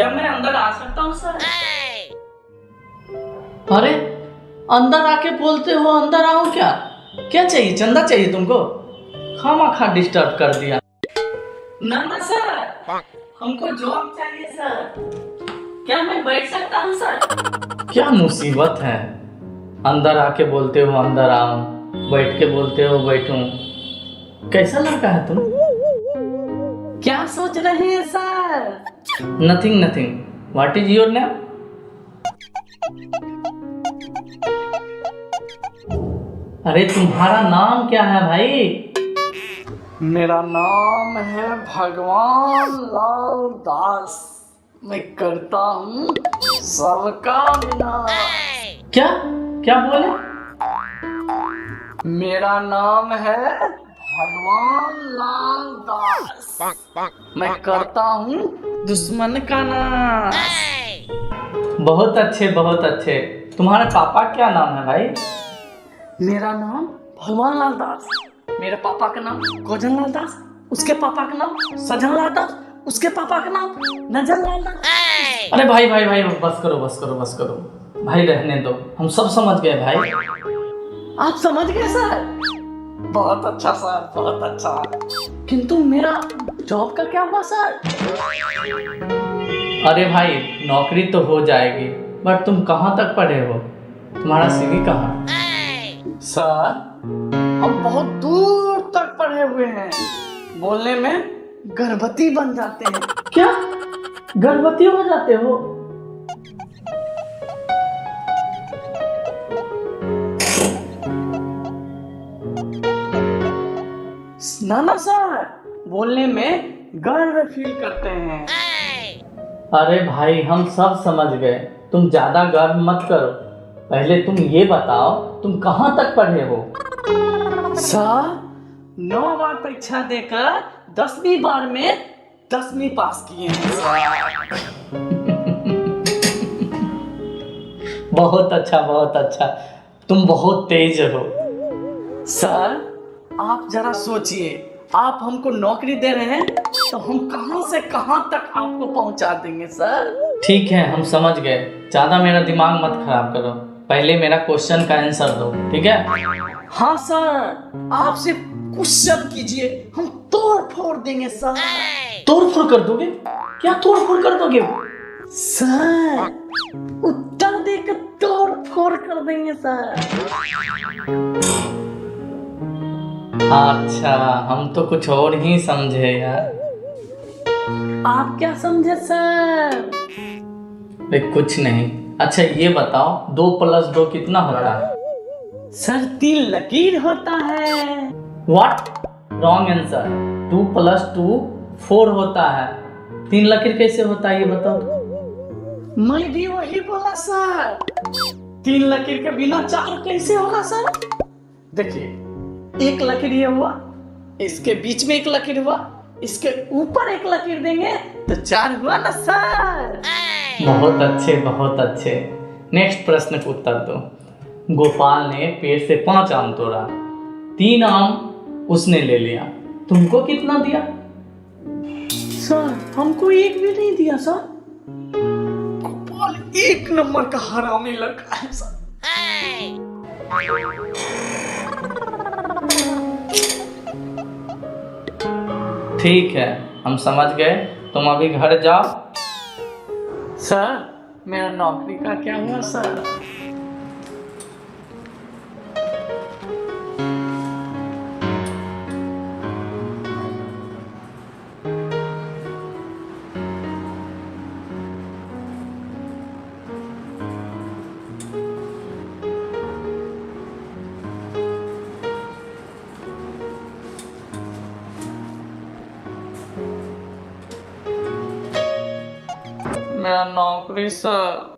क्या मैं अंदर आ सकता हूँ सर? अरे अंदर आके बोलते हो अंदर आओ क्या? क्या चाहिए? चंदा चाहिए तुमको? खामा डिस्टर्ब कर दिया। ना ना सर, हमको जॉब चाहिए सर। क्या मैं बैठ सकता हूँ सर? क्या मुसीबत है, अंदर आके बोलते हो अंदर आओ, बैठ के बोलते हो बैठूं। कैसा लड़का है तुम? क्या सोच रहे हैं sir? Nothing nothing. What is your name? अरे तुम्हारा नाम क्या है भाई? मेरा नाम है भगवान लाल दास। मैं करता हूँ सबका विनाश। क्या क्या बोले? मेरा नाम है भगवान लाल दास। मैं करता हूँ दुश्मन का नाश। बहुत अच्छे बहुत अच्छे। तुम्हारे पापा क्या नाम है भाई? मेरा नाम भगवान लाल दास। मेरे पापा का नाम गोजन लाल दास। उसके पापा का नाम सजन लाल दास। उसके पापा का नाम नजर लाल दास। अरे भाई भाई भाई बस करो बस करो बस करो भाई, रहने दो, हम सब समझ गए भाई। आप समझ गए सर? बहुत अच्छा सर, बहुत अच्छा। किंतु मेरा जॉब का क्या हुआ सर? अरे भाई नौकरी तो हो जाएगी, बट तुम कहाँ तक पढ़े हो? तुम्हारा सीवी कहाँ? सर हम बहुत दूर तक पढ़े हुए हैं। बोलने में गर्भवती बन जाते हैं। क्या गर्भवती हो जाते हो? ना ना सर, बोलने में गर्व फील करते हैं। अरे भाई हम सब समझ गए, तुम ज्यादा गर्व मत करो। पहले तुम ये बताओ तुम कहाँ तक पढ़े हो? सर 9 बार परीक्षा देकर 10वीं बार में 10वीं पास किए हैं सर। बहुत अच्छा बहुत अच्छा, तुम बहुत तेज हो। सर आप जरा सोचिए, आप हमको नौकरी दे रहे हैं तो हम कहां से कहां तक आपको पहुंचा देंगे सर। ठीक है हम समझ गए, ज्यादा मेरा दिमाग मत खराब करो, पहले मेरा क्वेश्चन का आंसर दो, ठीक है? हाँ सर, आप सिर्फ क्वेश्चन कीजिए, हम तोड़ फोड़ देंगे सर। तोड़ फोड़ कर दोगे? क्या तोड़ फोड़ कर दोगे? सर उत्तर देकर तोड़ फोड़ कर देंगे सर। अच्छा हम तो कुछ और ही समझे यार। आप क्या समझे सर? कुछ नहीं। अच्छा ये बताओ 2+2 कितना होता है? सर 3 लकीर होता है। व्हाट? Wrong answer. 2+2 4 होता है। 3 लकीर कैसे होता है ये बताओ? मैं भी वही बोला सर। 3 लकीर के बिना 4 कैसे होगा सर? देखिए, एक लकीर ये हुआ, इसके बीच में एक लकीर हुआ, इसके ऊपर एक लकीर देंगे तो 4 हुआ ना सर। बहुत अच्छे बहुत अच्छे। नेक्स्ट प्रश्न का उत्तर दो। गोपाल ने पेड़ से 5 आम तोड़ा, 3 आम उसने ले लिया, तुमको कितना दिया? सर हमको एक भी नहीं दिया सर। गोपाल 1 नंबर का हरामी लड़का है सर। ठीक है हम समझ गए, तुम अभी घर जाओ। सर मेरा नौकरी का क्या हुआ सर? मेरा नौकरी सर।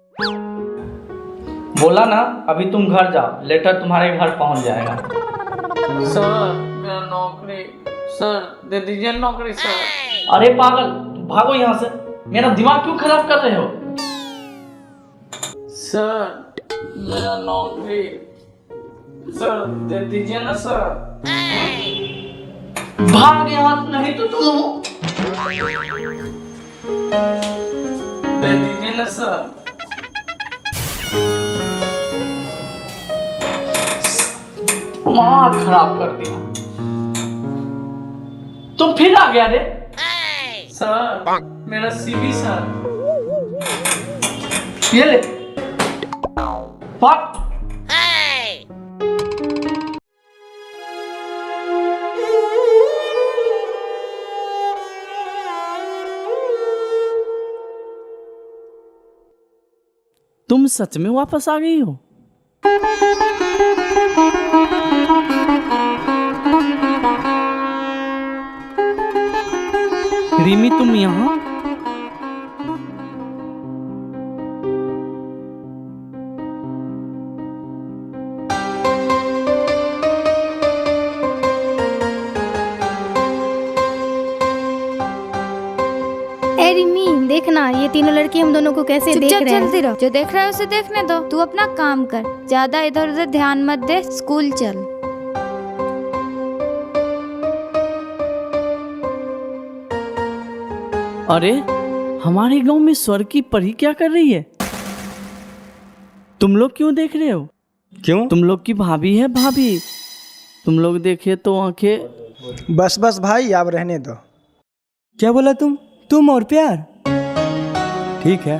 बोला ना अभी तुम घर जाओ, लेटर तुम्हारे घर पहुंच जाएगा। सर मेरा नौकरी, सर दे दीजिए नौकरी सर। अरे पागल भागो यहाँ से, मेरा दिमाग क्यों खराब कर रहे हो? सर मेरा नौकरी, सर दे दीजिए ना सर। भाग यहाँ, नहीं तो तुम दे दीजिए ना सर। दिमाग खराब कर दिया। तुम फिर आ गया रे। सर मेरा सीवी सर। ये ले। फट। तुम सच में वापस आ गई हो? रिमी तुम यहाँ? ए रिमी देखना, ये तीनों लड़के हम दोनों को कैसे देख चुपचाप रहे हैं। चलती रहो, जो देख रहा है उसे देखने दो। तू अपना काम कर, ज्यादा इधर उधर ध्यान मत दे, स्कूल चल। अरे हमारे गांव में स्वर की परी क्या कर रही है? तुम लोग क्यों देख रहे हो? क्यों? तुम लोग की भाभी है भाभी। तुम लोग देखे तो आंखें। बस बस भाई अब रहने दो। क्या बोला तुम और प्यार? ठीक है,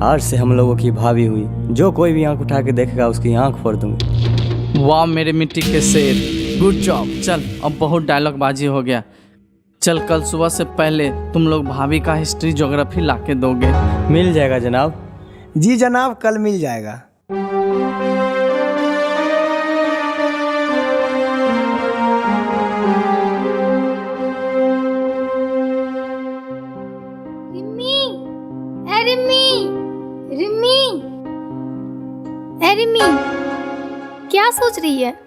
आज से हम लोगों की भाभी हुई। जो कोई भी आंख उठा के देखेगा उसकी आंख फोड़ दूंगी। वाह मेरे मिट्टी के शेर, गुड जॉब। चल अब बहुत डायलॉग बाजी हो गया। चल कल सुबह से पहले तुम लोग भाभी का हिस्ट्री ज्योग्राफी लाके दोगे। मिल जाएगा जनाब। जी जनाब, कल मिल जाएगा। रिमी, ए रिमी, रिमी, ए रिमी, क्या सोच रही है?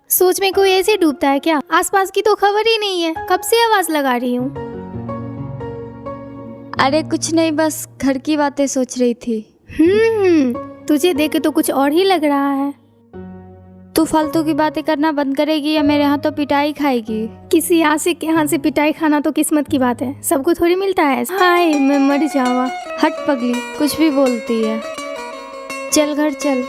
सोच में कोई ऐसे डूबता है क्या? आसपास की तो खबर ही नहीं है, कब से आवाज लगा रही हूँ। अरे कुछ नहीं, बस घर की बातें सोच रही थी। तुझे देख के तो कुछ और ही लग रहा है। तू फालतू की बातें करना बंद करेगी या मेरे यहाँ तो पिटाई खाएगी। किसी आशिक के हाथ से पिटाई खाना तो किस्मत की बात है, सबको थोड़ी मिलता है। हाय मैं मर जावा। हट पगली, कुछ भी बोलती है। चल घर चल।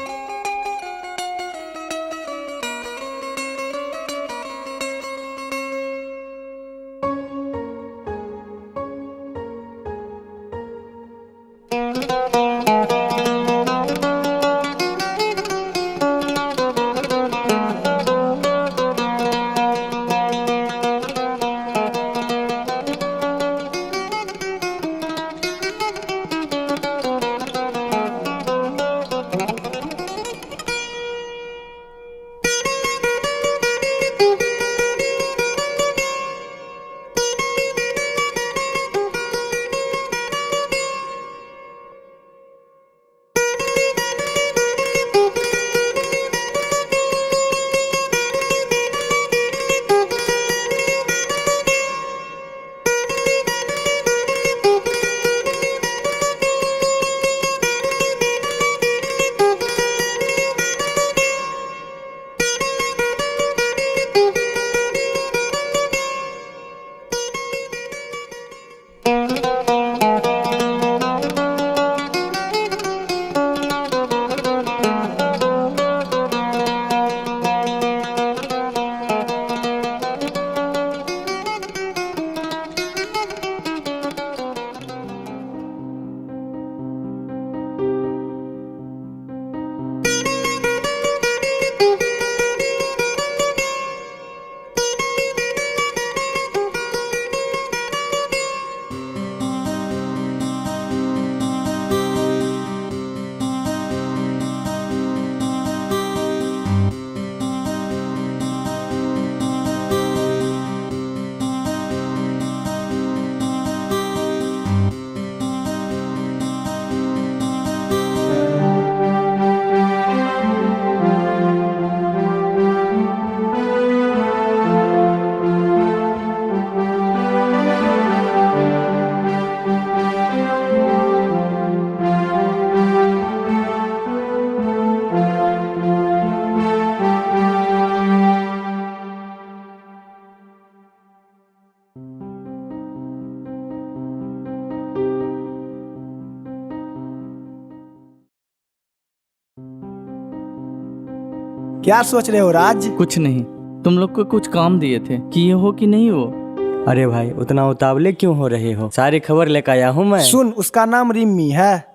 क्या सोच रहे हो राज? कुछ नहीं, तुम लोग को कुछ काम दिए थे, किए हो कि नहीं हो? अरे भाई उतना उतावले क्यों हो रहे हो? सारी खबर लेकर आया हूँ मैं। सुन, उसका नाम रिम्मी है।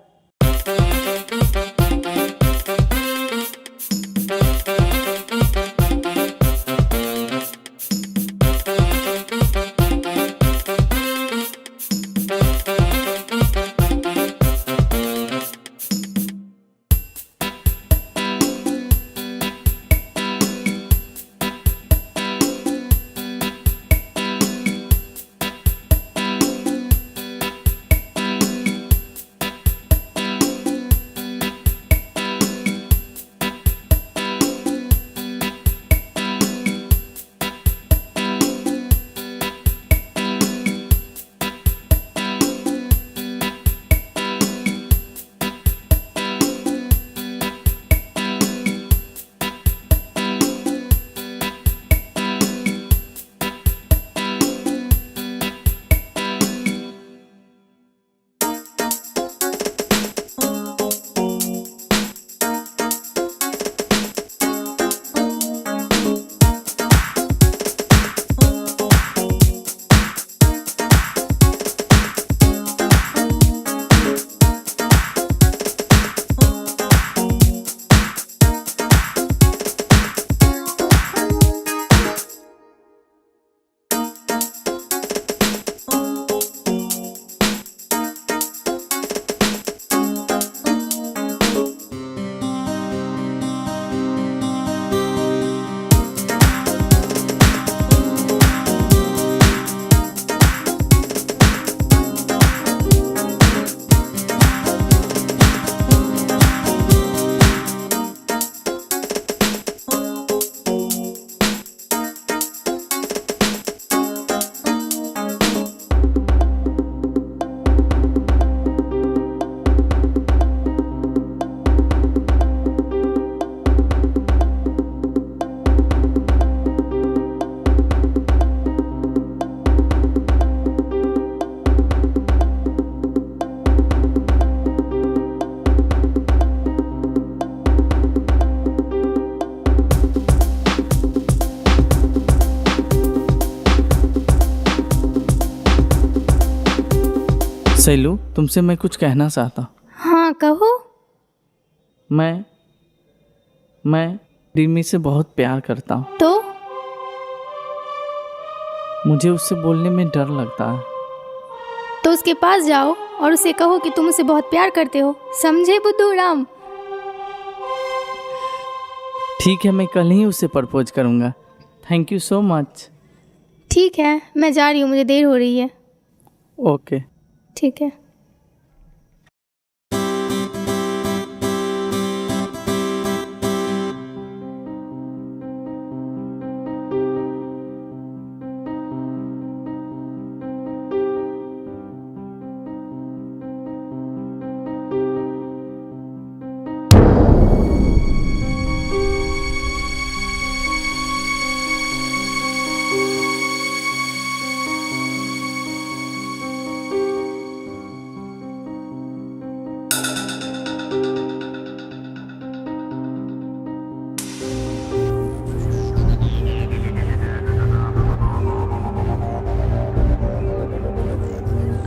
सैलू, तुमसे मैं कुछ कहना चाहता हूँ। हाँ कहो। मैं रिमी से बहुत प्यार करता हूँ। तो मुझे उससे बोलने में डर लगता है। तो उसके पास जाओ और उसे कहो कि तुम उसे बहुत प्यार करते हो, समझे बुद्धू राम? ठीक है, मैं कल ही उसे प्रपोज करूँगा। Thank you so much. ठीक है, मैं जा रही हूँ, मुझे देर हो रही है। ओके। ठीक है।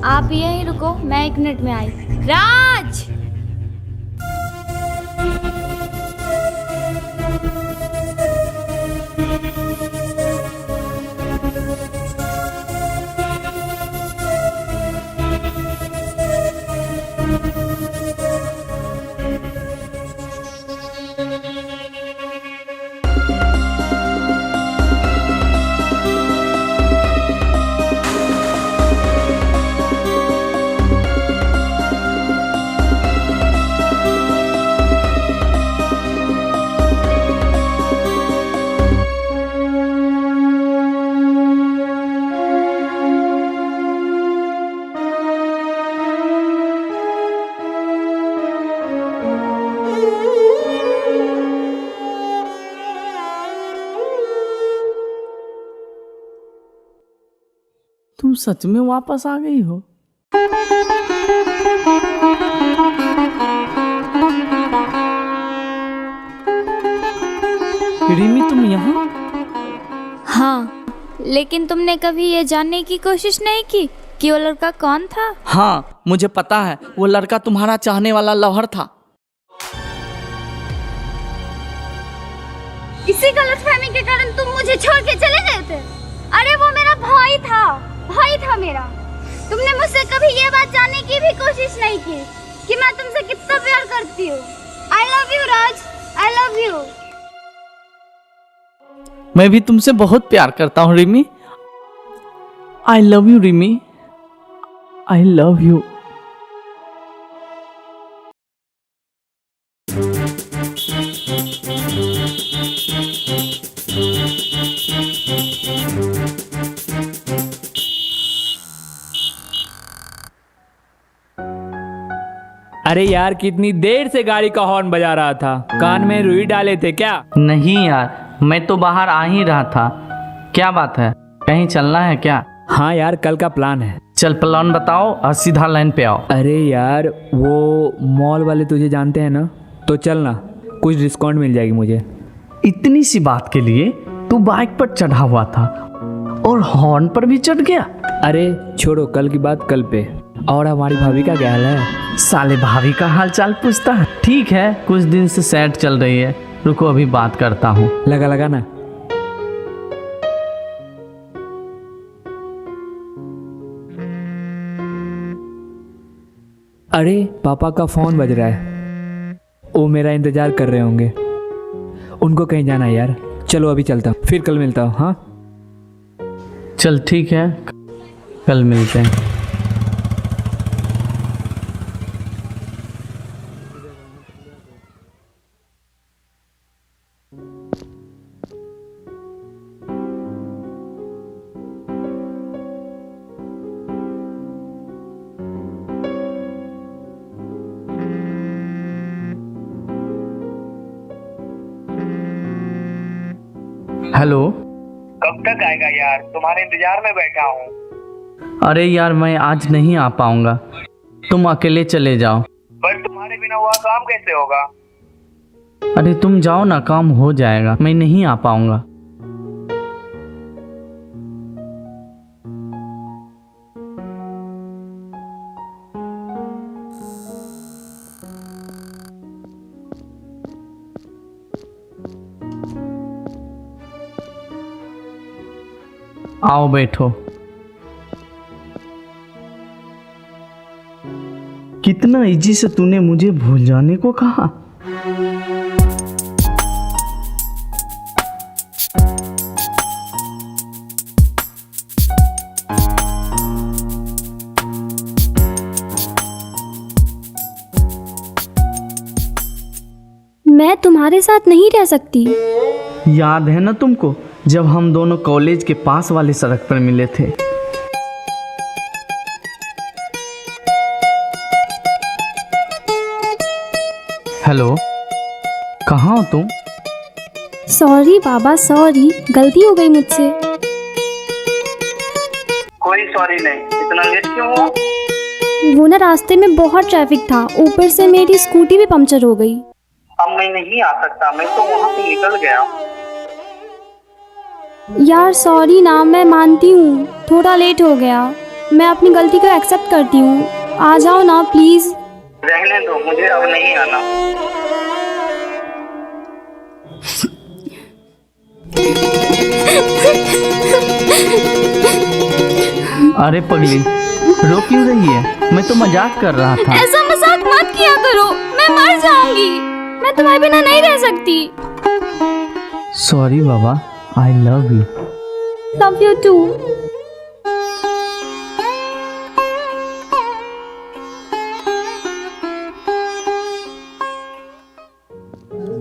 आप यहीं रुको, मैं 1 मिनट में आई। राज! तुम सच में वापस आ गई हो? रिमी तुम यहाँ? हाँ, लेकिन तुमने कभी ये जानने की कोशिश नहीं की कि वो लड़का कौन था? हाँ मुझे पता है, वो लड़का तुम्हारा चाहने वाला लवर था। इसी गलतफहमी के कारण तुम मुझे छोड़ के चले गए थे। अरे वो मेरा भाई था मेरा। तुमने मुझसे कभी ये बात जानने की भी कोशिश नहीं की कि मैं तुमसे कितना प्यार करती हूँ। I love you Raj, I love you। मैं भी तुमसे बहुत प्यार करता हूँ रिमी। आई love you Rimi, I love you. अरे यार कितनी देर से गाड़ी का हॉर्न बजा रहा था, कान में रुई डाले थे क्या? नहीं यार, मैं तो बाहर आ ही रहा था। क्या बात है, कहीं चलना है क्या? हाँ यार, कल का प्लान है। चल प्लान बताओ और सीधा लाइन पे आओ। अरे यार वो मॉल वाले तुझे जानते हैं ना, तो चलना, कुछ डिस्काउंट मिल जाएगी मुझे। इतनी सी बात के लिए तू बाइक पर चढ़ा हुआ था और हॉर्न पर भी चढ़ गया। अरे छोड़ो, कल की बात कल पे। और हमारी भाभी का क्या हाल है? साले भाभी का हाल चाल पूछता है। ठीक है, कुछ दिन से सैड चल रही है, रुको अभी बात करता हूँ। लगा ना। अरे पापा का फोन बज रहा है, वो मेरा इंतजार कर रहे होंगे। उनको कहीं जाना है यार, चलो अभी चलता हूँ, फिर कल मिलता हूँ। हाँ चल ठीक है, कल मिलते हैं। हेलो, कब तक आएगा यार? तुम्हारे इंतजार में बैठा हूँ। अरे यार मैं आज नहीं आ पाऊंगा, तुम अकेले चले जाओ। पर तुम्हारे बिना वह काम कैसे होगा? अरे तुम जाओ ना, काम हो जाएगा, मैं नहीं आ पाऊंगा। आओ बैठो। कितना इजी से तूने मुझे भूल जाने को कहा। मैं तुम्हारे साथ नहीं रह सकती। याद है ना तुमको, जब हम दोनों कॉलेज के पास वाले सड़क पर मिले थे। हेलो, कहाँ हो तुम? सॉरी बाबा, सॉरी, गलती हो गई मुझसे। कोई सॉरी नहीं, इतना लेट क्यों हुआ? वो ना रास्ते में बहुत ट्रैफिक था, ऊपर से मेरी स्कूटी भी पंक्चर हो गई। अब मैं नहीं आ सकता, मैं तो वहाँ से निकल गया। यार सॉरी ना, मैं मानती हूँ थोड़ा लेट हो गया, मैं अपनी गलती को एक्सेप्ट करती हूँ। आ जाओ ना प्लीज। रहने दो, मुझे अब नहीं आना। अरे पगली, रो क्यों रही है? मैं तो मजाक कर रहा था। ऐसा मजाक मत किया करो, मैं मर जाऊंगी, मैं तुम्हारे बिना नहीं रह सकती। सॉरी बाबा, I love you. Love you too.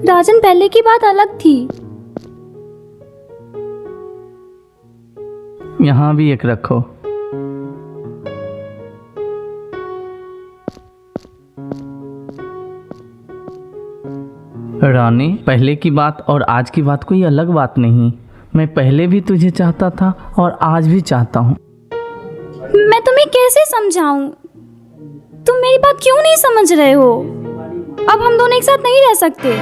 Rajan, पहले की बात अलग थी। यहाँ भी एक रखो। रानी, पहले की बात और आज की बात कोई अलग बात नहीं। मैं पहले भी तुझे चाहता था और आज भी चाहता हूँ। मैं तुम्हें कैसे समझाऊं? तुम मेरी बात क्यों नहीं समझ रहे हो? अब हम दोनों एक साथ नहीं रह सकते।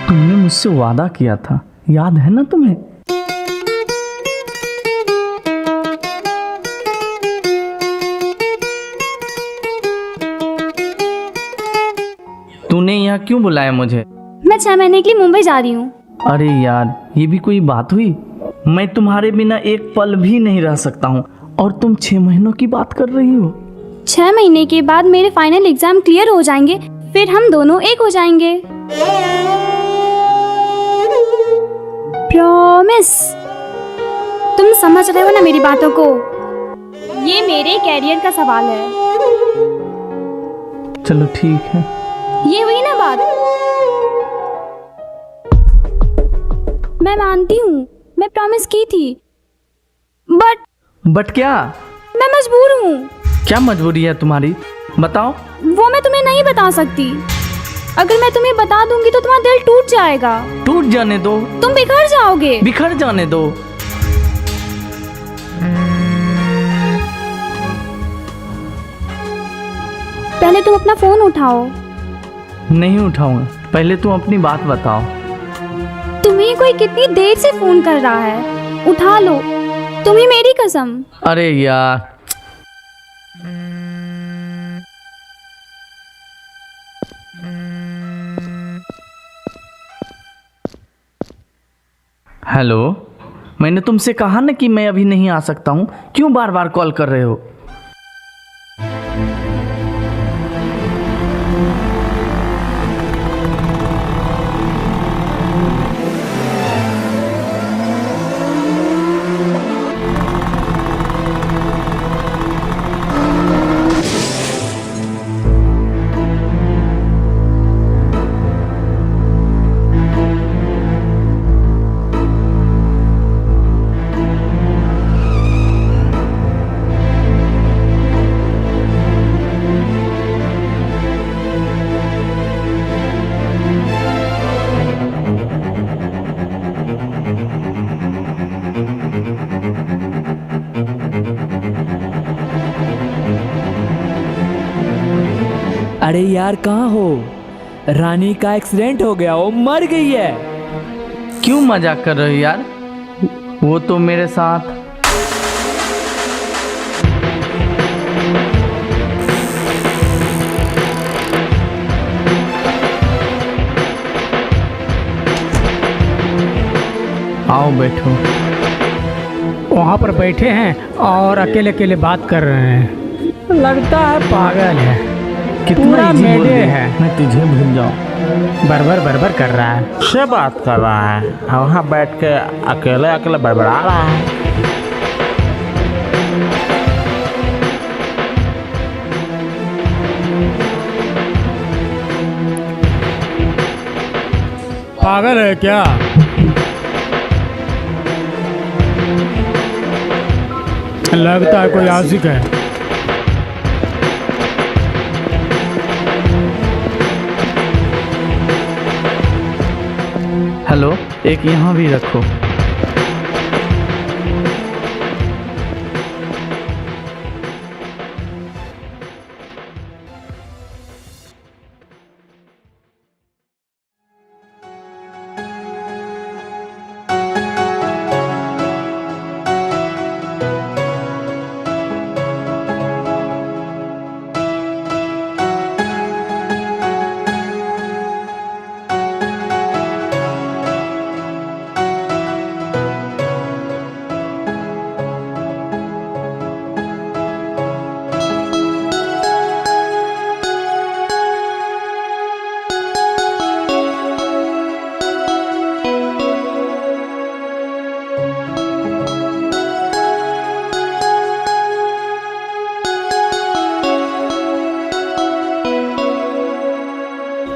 तुमने मुझसे वादा किया था याद है ना तुम्हें? तूने यहाँ क्यों बुलाया मुझे? मैं 6 महीने के लिए मुंबई जा रही हूँ। अरे यार, ये भी कोई बात हुई? मैं तुम्हारे बिना एक पल भी नहीं रह सकता हूँ और तुम 6 महीनों की बात कर रही हो। 6 महीने के बाद मेरे फाइनल एग्जाम क्लियर हो जाएंगे, फिर हम दोनों एक हो जाएंगे। प्रॉमिस। तुम समझ रहे हो ना मेरी बातों को? ये मेरे कैरियर का सवाल है। चलो ठीक है। ये हुई ना बात। मैं मानती हूँ, मैं प्रॉमिस की थी, बट क्या? मैं मजबूर हूँ। क्या मजबूरी है तुम्हारी? बताओ। वो मैं तुम्हें नहीं बता सकती। अगर मैं तुम्हें बता दूंगी तो तुम्हारा दिल टूट जाएगा। टूट जाने दो। तुम बिखर जाओगे। बिखर जाने दो। पहले तुम अपना फोन उठाओ। नहीं उठाऊंगा, पहले तुम अपनी बात बताओ। तुम्हें कोई कितनी देर से फोन कर रहा है, उठा लो। तुम्हें मेरी कसम। अरे यार, हेलो, मैंने तुमसे कहा ना कि मैं अभी नहीं आ सकता हूँ, क्यों बार बार कॉल कर रहे हो? अरे यार कहाँ हो? रानी का एक्सीडेंट हो गया, वो मर गई है। क्यों मजाक कर रहे हो यार? वो तो मेरे साथ। आओ बैठो। वहाँ पर बैठे हैं और अकेले अकेले बात कर रहे हैं। लगता है पागल है। कितना पूरा इजी बोल मेले दिया, है। मैं तुझे भूल जाऊं। बरबर कर रहा है। से बात कर रहा है, वहाँ बैठ के अकेले अकेले बड़बड़ा रहा है। पागल है क्या? लगता है कोई आशिक है। हेलो, एक यहाँ भी रखो।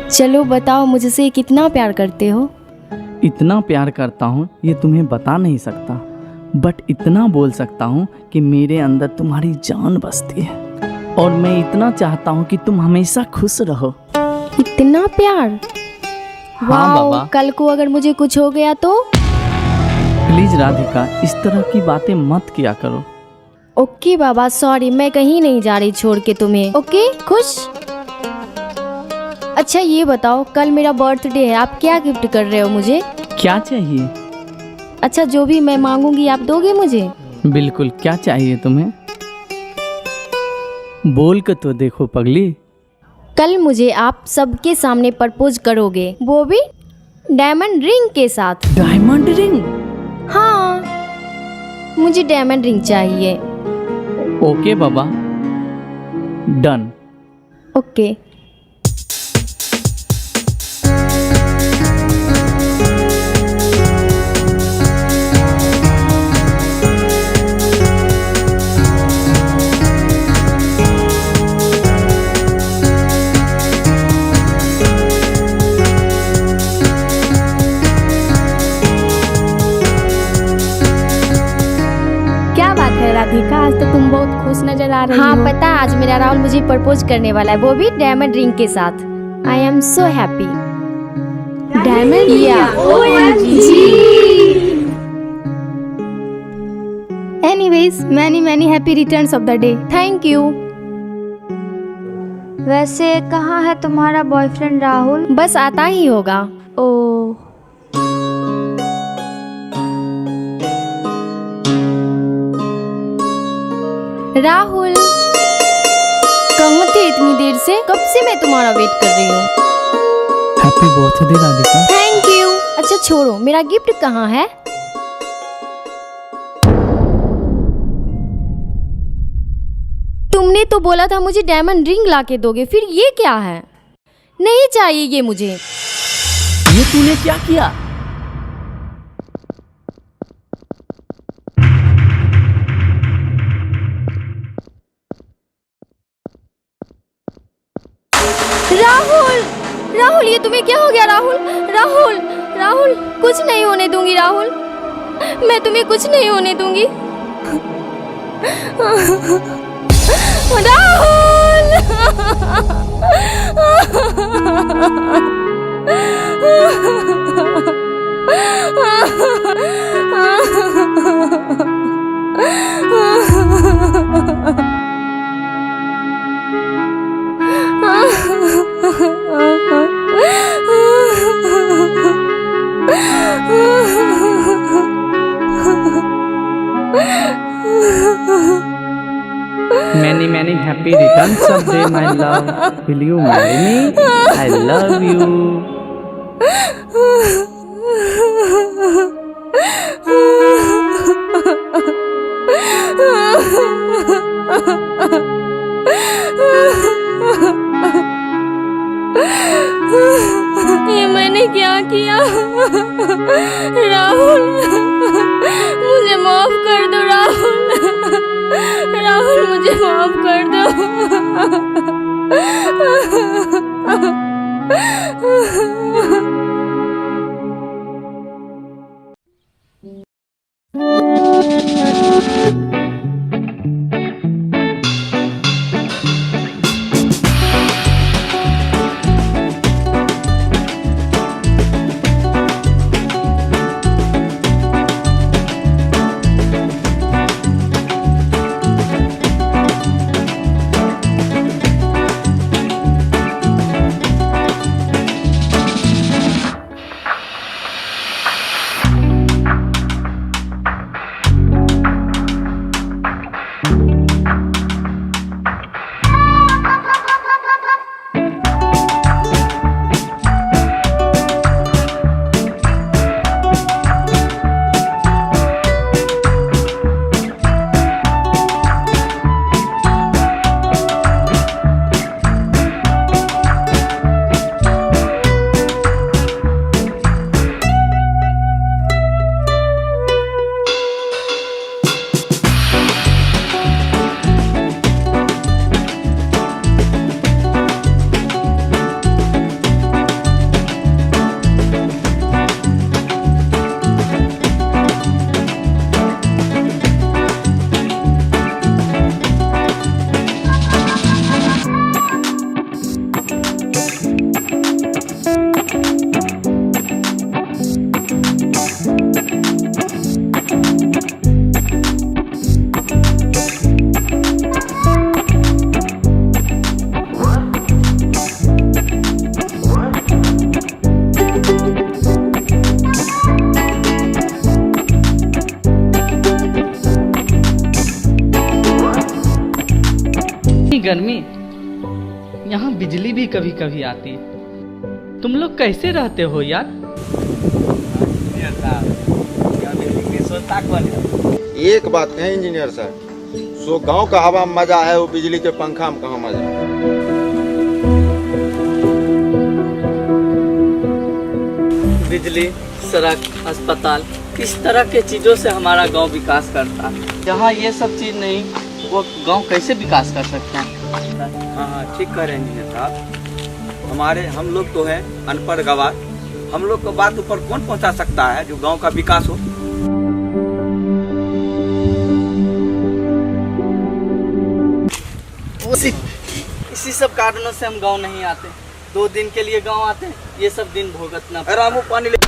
चलो बताओ, मुझसे कितना प्यार करते हो? इतना प्यार करता हूँ ये तुम्हें बता नहीं सकता, बट इतना बोल सकता हूँ कि मेरे अंदर तुम्हारी जान बसती है और मैं इतना चाहता हूँ कि तुम हमेशा खुश रहो। इतना प्यार? हाँ वाओ, बाबा। कल को अगर मुझे कुछ हो गया तो? प्लीज राधिका, इस तरह की बातें मत किया करो। ओके बाबा, सॉरी, मैं कहीं नहीं जा रही छोड़ के तुम्हें। ओके, खुश? अच्छा ये बताओ, कल मेरा बर्थडे है, आप क्या गिफ्ट कर रहे हो मुझे? क्या चाहिए? अच्छा, जो भी मैं मांगूंगी आप दोगे मुझे? बिल्कुल, क्या चाहिए तुम्हें? बोल के तो देखो पगली। कल मुझे आप सबके सामने प्रपोज करोगे, वो भी डायमंड रिंग के साथ। Diamond ring? हाँ, मुझे डायमंड रिंग चाहिए। ओके बाबा, डन। ओके। क्या बात है राधिका, आज तो तुम बहुत खुश नजर आ रही हाँ हो। पता है, आज मेरा राहुल मुझे प्रपोज करने वाला है, वो भी डायमंड रिंग के साथ। I am so happy. Diamond anyways, many many happy returns of the day. Thank you. वैसे कहाँ है तुम्हारा बॉयफ्रेंड राहुल? बस आता ही होगा। ओ, राहुल, कहाँ थे इतनी देर से? कब से मैं तुम्हारा वेट कर रही हूँ। Happy birthday Radhika. Thank you. अच्छा छोड़ो, मेरा गिफ्ट कहाँ है? तुमने तो बोला था मुझे डायमंड रिंग ला के दोगे, फिर ये क्या है? नहीं चाहिए ये मुझे। ये तूने क्या किया? राहुल, राहुल ये तुम्हें क्या हो गया? राहुल, राहुल, राहुल, कुछ नहीं होने दूंगी राहुल, मैं तुम्हें कुछ नहीं होने दूंगी। Many many happy returns of day, my love. Will you marry me? I love you. ये मैंने क्या किया? राहुल, मुझे माफ कर दो राहुल, राहुल मुझे माफ कर दो। गर्मी, यहाँ बिजली भी कभी कभी आती है। तुम लोग कैसे रहते हो यार? एक बात कहें इंजीनियर सर, सो गांव का हवा में मजा है, वो बिजली के पंखा में कहाँ मजा है। बिजली, सड़क, अस्पताल, इस तरह के चीज़ों से हमारा गांव विकास करता है। जहाँ ये सब चीज़ नहीं, वो गांव कैसे विकास कर सकते हैं? हाँ, ठीक कह रहे हैं इंजीनियर साहब। हम लोग तो हैं अनपढ़ गवार, हम लोग को बात ऊपर कौन पहुंचा सकता है जो गांव का विकास हो। इसी सब कारणों से हम गांव नहीं आते। 2 दिन के लिए गांव आते हैं, ये सब दिन भुगतना। रामू पानी ले।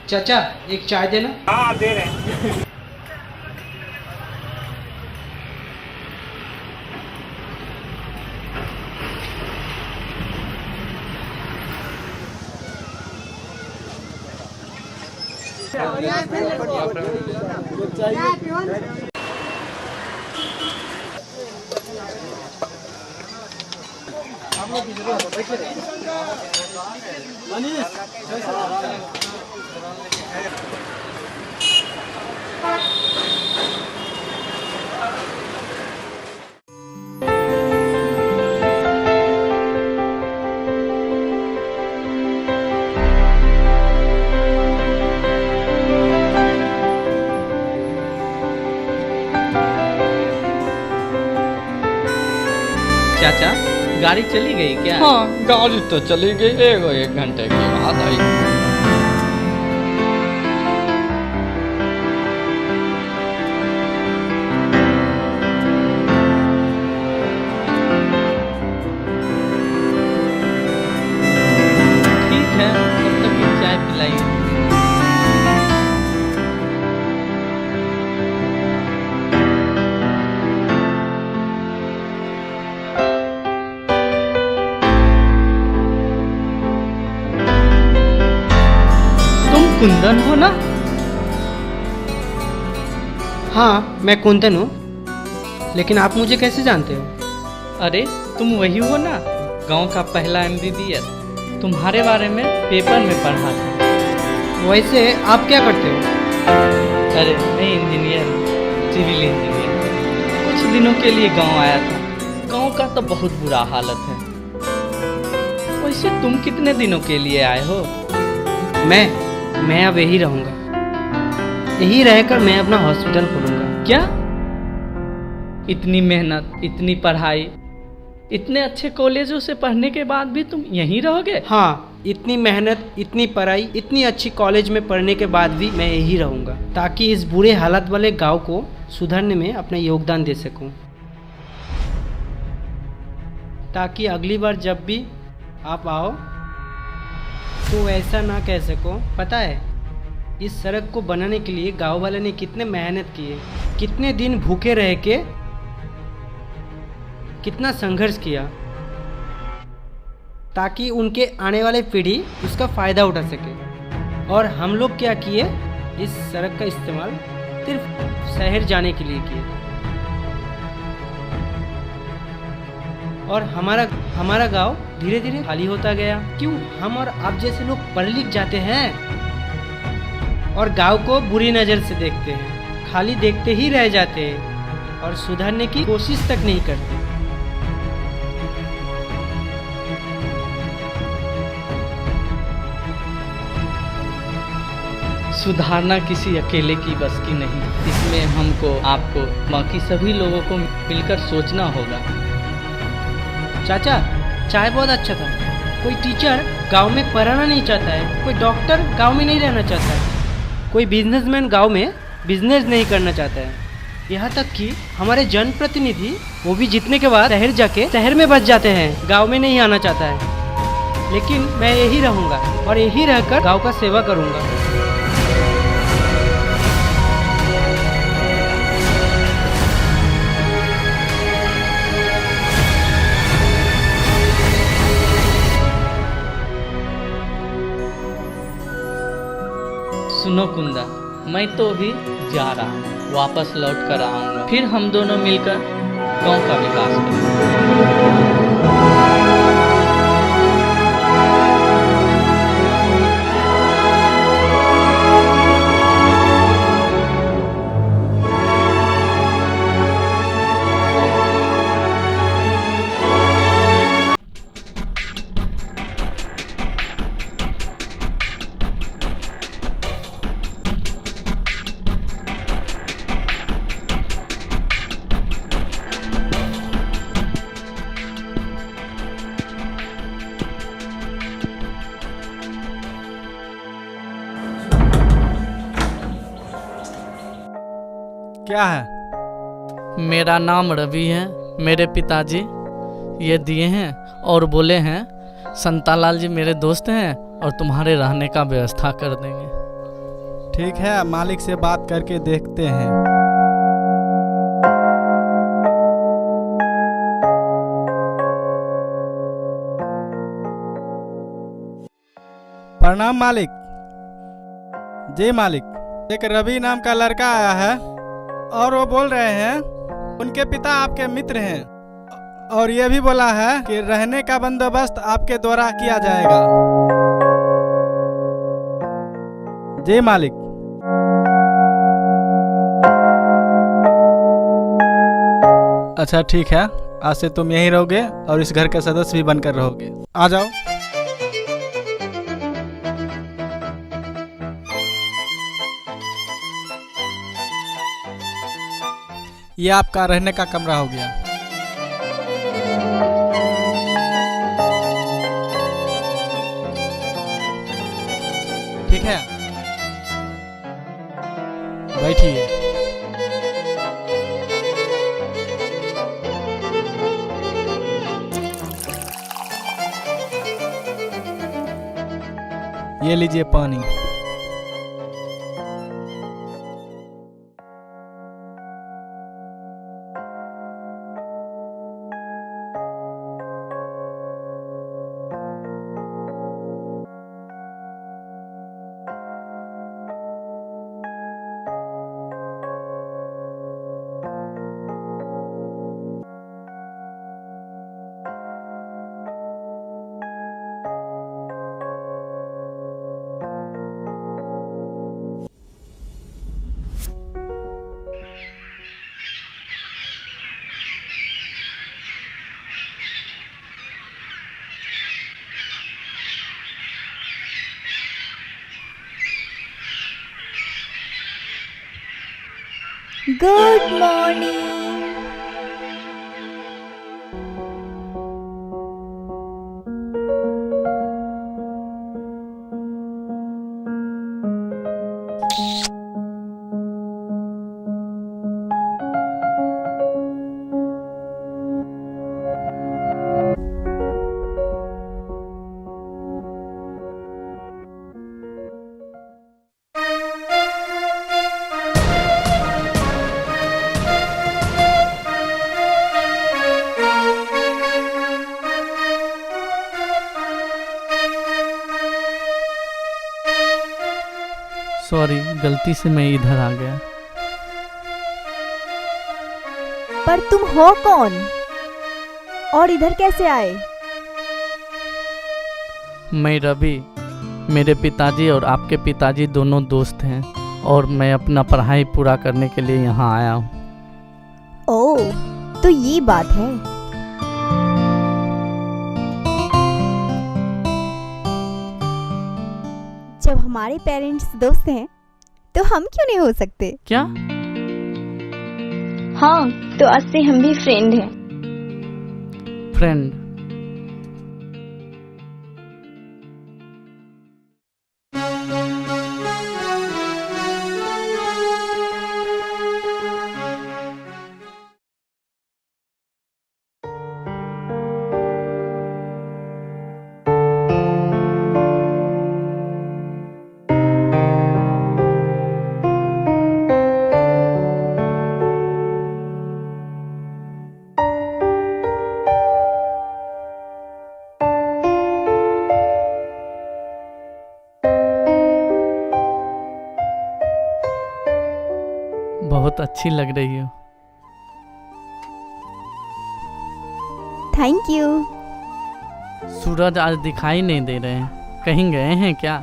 चाचा एक चाय देना। हाँ दे रहे हैं। चाचा गाड़ी चली गई क्या? हाँ गाड़ी तो चली गई, 1 घंटे के बाद आई। ठीक है, कुंदन हो ना? हाँ, मैं कुंदन हूँ, लेकिन आप मुझे कैसे जानते हो? अरे तुम वही हो ना, गांव का पहला MBBS। तुम्हारे बारे में पेपर में पढ़ा था। वैसे आप क्या करते हो? अरे मैं इंजीनियर हूँ, सिविल इंजीनियर। कुछ दिनों के लिए गांव आया था। गांव का तो बहुत बुरा हालत है। वैसे तुम कितने दिनों के लिए आए हो? मैं अब यही रहूँगा। यही रहकर मैं अपना हॉस्पिटल खोलूँगा। क्या? इतनी मेहनत, इतनी पढ़ाई, इतने अच्छे कॉलेजों से पढ़ने के बाद भी तुम यहीं रहोगे? हाँ, इतनी मेहनत, इतनी पढ़ाई, इतनी अच्छी कॉलेज में पढ़ने के बाद भी मैं यही रहूँगा, ताकि इस बुरे हालत वाले गांव को सुधारने में अपना योगदान दे सकूँ। ताकि अगली बार जब भी आप आओ तो ऐसा ना कह सको, पता है इस सड़क को बनाने के लिए गांव वाले ने कितने मेहनत किए, कितने दिन भूखे रह के कितना संघर्ष किया, ताकि उनके आने वाले पीढ़ी उसका फ़ायदा उठा सके। और हम लोग क्या किए, इस सड़क का इस्तेमाल सिर्फ शहर जाने के लिए किए। और हमारा गांव धीरे धीरे खाली होता गया। क्यों? हम और आप जैसे लोग पढ़ लिख जाते हैं और गांव को बुरी नज़र से देखते हैं, खाली देखते ही रह जाते हैं और सुधारने की कोशिश तक नहीं करते। सुधारना किसी अकेले की बस की नहीं, इसमें हमको, आपको, बाकी सभी लोगों को मिलकर सोचना होगा। चाचा, चाय बहुत अच्छा था। कोई टीचर गांव में पढ़ाना नहीं चाहता है, कोई डॉक्टर गांव में नहीं रहना चाहता है, कोई बिजनेसमैन गांव में बिजनेस नहीं करना चाहता है। यहाँ तक कि हमारे जनप्रतिनिधि, वो भी जीतने के बाद शहर जाके शहर में बस जाते हैं, गांव में नहीं आना चाहता है। लेकिन मैं यही रहूँगा और यही रहकर गांव का सेवा करूँगा। सुनो कुंदा, मैं तो अभी जा रहा हूँ, वापस लौट कर आऊँगा, फिर हम दोनों मिलकर गांव का विकास करेंगे। क्या है? मेरा नाम रवि है। मेरे पिताजी ये दिए हैं और बोले हैं संतालाल जी मेरे दोस्त हैं और तुम्हारे रहने का व्यवस्था कर देंगे। ठीक है, मालिक से बात करके देखते हैं। प्रणाम मालिक। जी मालिक, एक रवि नाम का लड़का आया है और वो बोल रहे हैं उनके पिता आपके मित्र हैं और ये भी बोला है कि रहने का बंदोबस्त आपके द्वारा किया जाएगा। जी मालिक। अच्छा ठीक है, आज से तुम यहीं रहोगे और इस घर के सदस्य भी बनकर रहोगे। आ जाओ। ये आपका रहने का कमरा हो गया। ठीक है, बैठिए। ये लीजिए पानी। Good morning. सॉरी, गलती से मैं इधर आ गया। पर तुम हो कौन और इधर कैसे आए? मैं रवि, मेरे पिताजी और आपके पिताजी दोनों दोस्त हैं और मैं अपना पढ़ाई पूरा करने के लिए यहाँ आया हूँ। ओह, तो ये बात है। जब हमारे पेरेंट्स दोस्त हैं तो हम क्यों नहीं हो सकते? क्या? हाँ, तो आज से हम भी फ्रेंड हैं। फ्रेंड? बहुत अच्छी लग रही हो। Thank you. सूरज आज दिखाई नहीं दे रहे हैं, कहीं गए हैं क्या?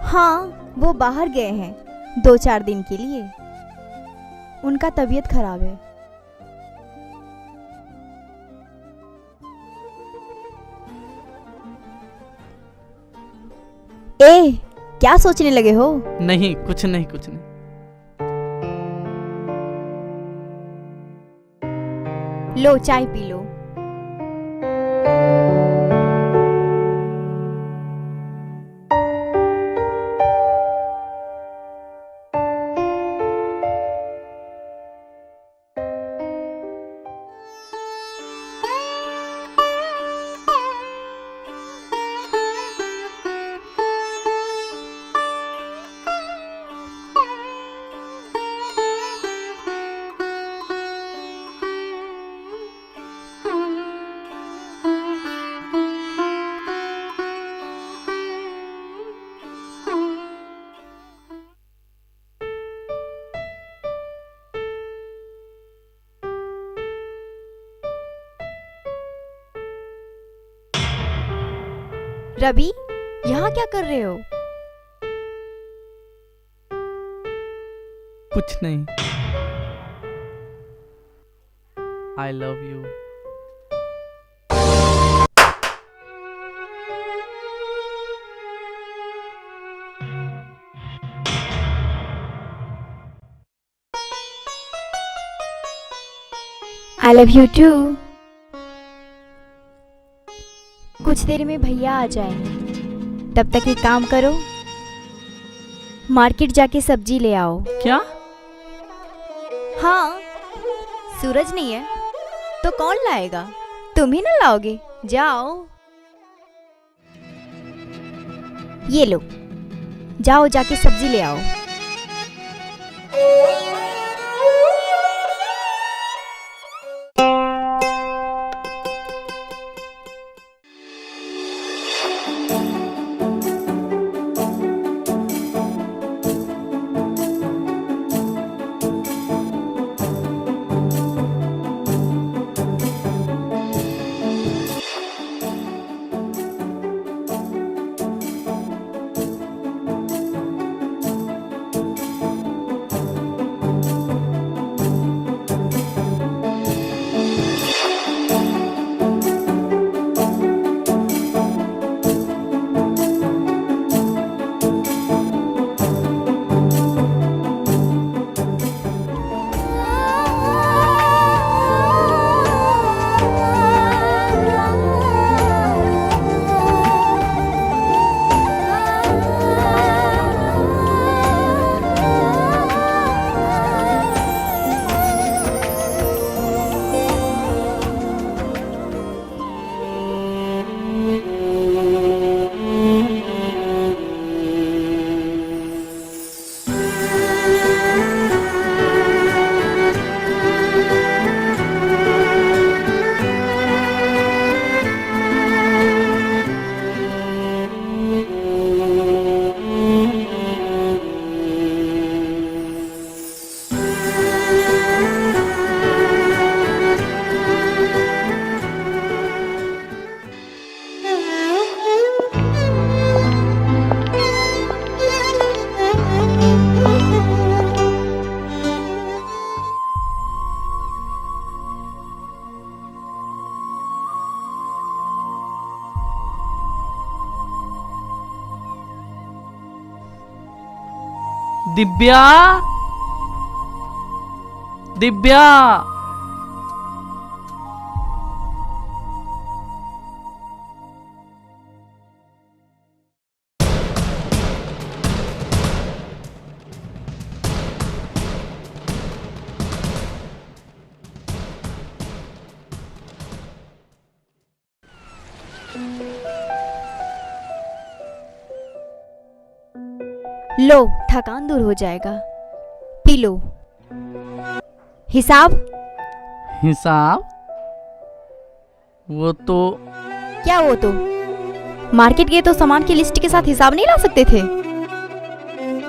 हाँ, वो बाहर गए हैं 2-4 दिन के लिए। उनका तबीयत खराब है। ए, क्या सोचने लगे हो? नहीं, कुछ नहीं, कुछ नहीं। लो, चाय पी लो। रवि, यहाँ क्या कर रहे हो? कुछ नहीं। आई love you. I love you too। कुछ देर में भैया आ जाएंगे, तब तक एक काम करो, मार्केट जाके सब्जी ले आओ। क्या? हाँ, सूरज नहीं है तो कौन लाएगा? तुम ही ना लाओगे? जाओ। ये लो, जाओ जाके सब्जी ले आओ। दिव्या, दिव्या। लो, थकान दूर हो जाएगा, पी लो। हिसाब? हिसाब? वो तो क्या वो तो? मार्केट गए तो सामान की लिस्ट के साथ हिसाब नहीं ला सकते थे?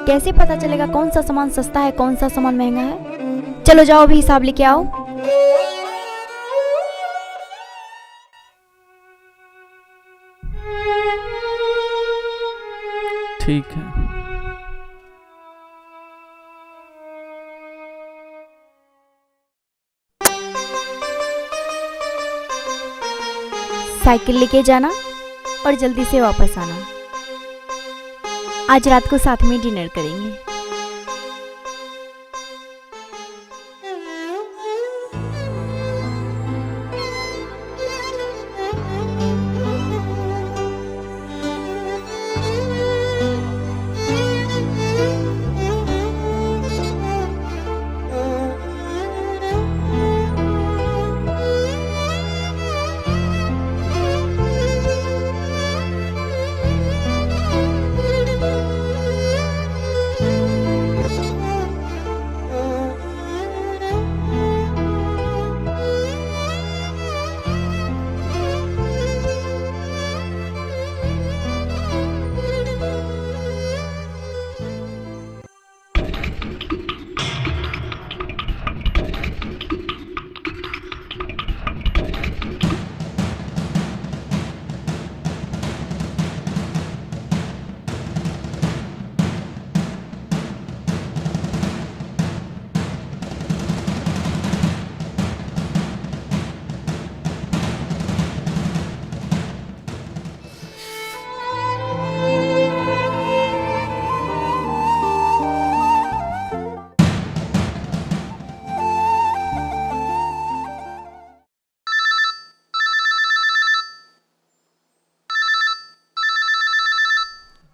कैसे पता चलेगा कौन सा सामान सस्ता है, कौन सा सामान महंगा है? चलो जाओ, अभी हिसाब लेके आओ। ठीक है। साइकिल लेके जाना और जल्दी से वापस आना। आज रात को साथ में डिनर करेंगे।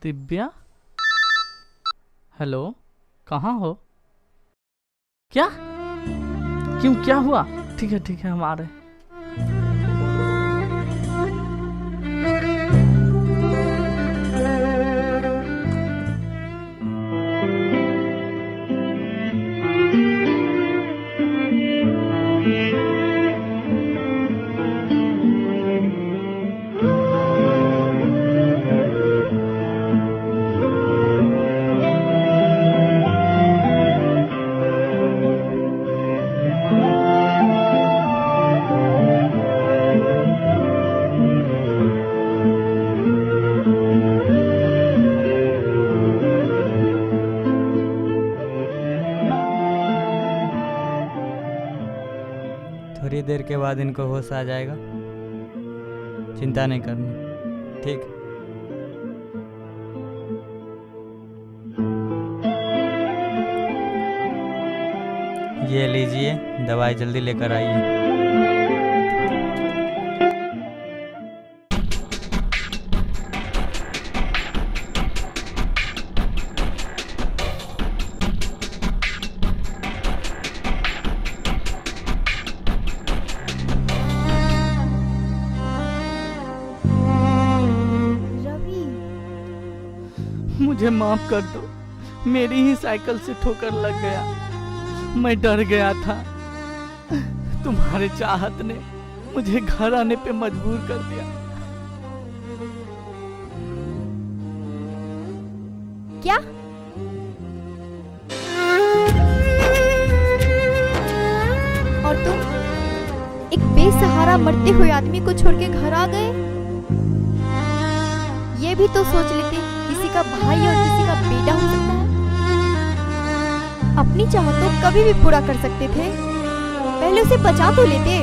दिव्या, हेलो, कहाँ हो? क्या? क्यों, क्या हुआ? ठीक है, हम आ रहे हैं। थोड़ी देर के बाद इनको होश आ जाएगा, चिंता नहीं करनी, ठीक? ये लीजिए दवाई, जल्दी लेकर आइए। मुझे माफ कर दो, मेरी ही साइकिल से ठोकर लग गया। मैं डर गया था। तुम्हारे चाहत ने मुझे घर आने पे मजबूर कर दिया। क्या? और तुम एक बेसहारा मरते हुए आदमी को छोड़ के घर आ गए? ये भी तो सोच लेते, किसी का भाई और किसी का बेटा हो सकता है। अपनी चाहत तो कभी भी पूरा कर सकते थे, पहले उसे बचा तो लेते।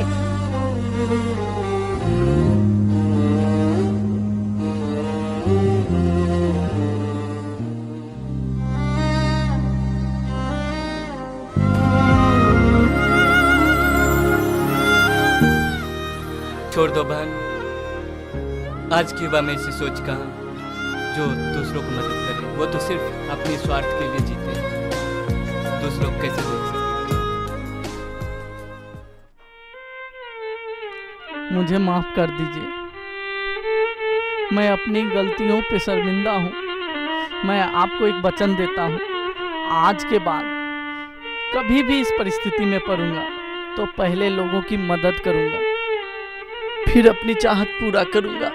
छोड़ दो बहन, आज के युवा में ऐसी सोच कहाँ जो दूसरों को मदद करे। वो तो सिर्फ अपने स्वार्थ के लिए जीते हैं, दूसरों को कैसे देख सकते। मुझे माफ कर दीजिए, मैं अपनी गलतियों पे शर्मिंदा हूँ। मैं आपको एक वचन देता हूँ, आज के बाद कभी भी इस परिस्थिति में पड़ूंगा तो पहले लोगों की मदद करूंगा, फिर अपनी चाहत पूरा करूंगा।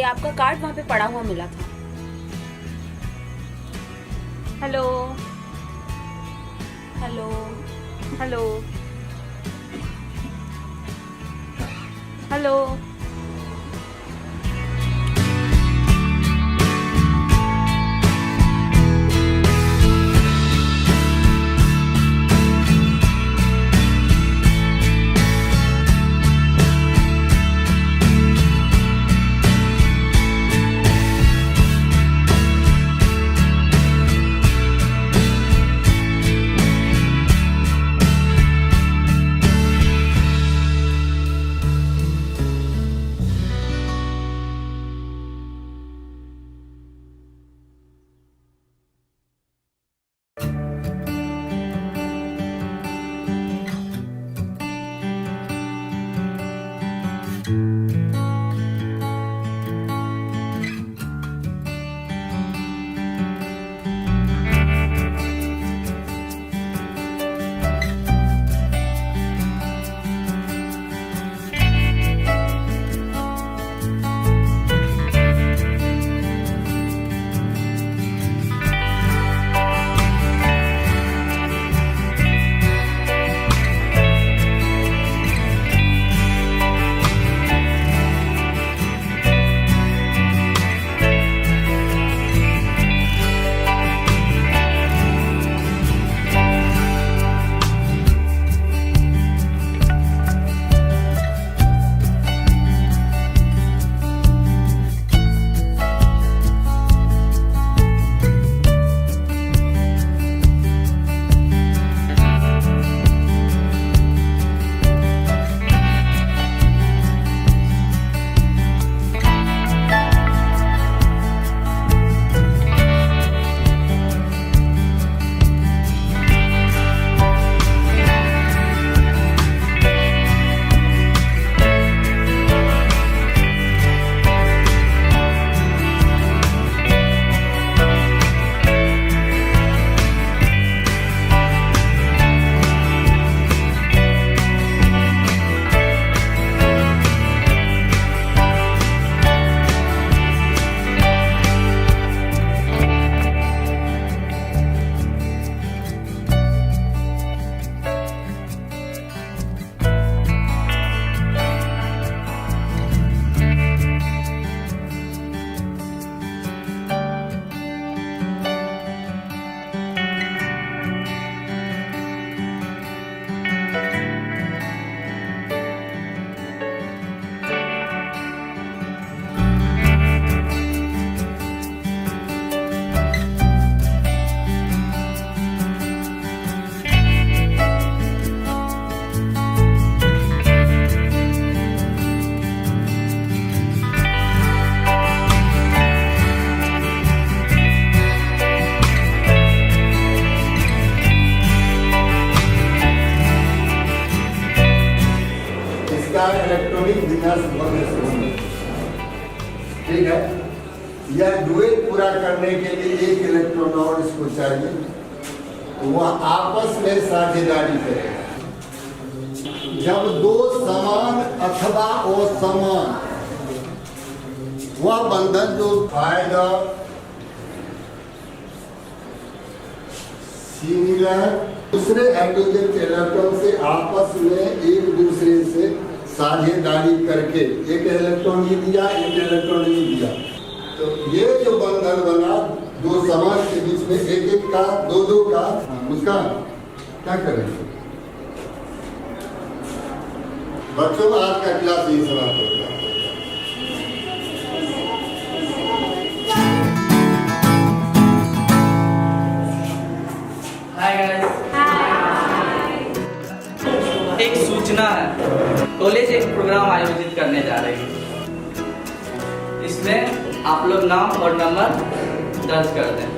आपका कार्ड वहाँ पे पड़ा हुआ मिला था। Hello hello hello hello singer बोलने से। ठीक है, यह डुएट पूरा करने के लिए एक इलेक्ट्रॉन और इसको चाहिए, तो वह आपस में साझेदारी करेगा। जब दो समान अथवा असमान, वह बंधन जो आएगा सिमिलर, दूसरे हाइड्रोजन के इलेक्ट्रॉन से आपस में एक दूसरे से साझेदारी करके, एक इलेक्ट्रॉन ये दिया, एक इलेक्ट्रॉन ये दिया, तो ये जो बंधन बना दो समान के बीच में, एक एक का दो दो का, उसका क्या करेंगे बच्चों? आज का क्लास यही समाप्त होगा। एक सूचना है, कॉलेज एक प्रोग्राम आयोजित करने जा रही है। इसमें आप लोग नाम और नंबर दर्ज कर दें।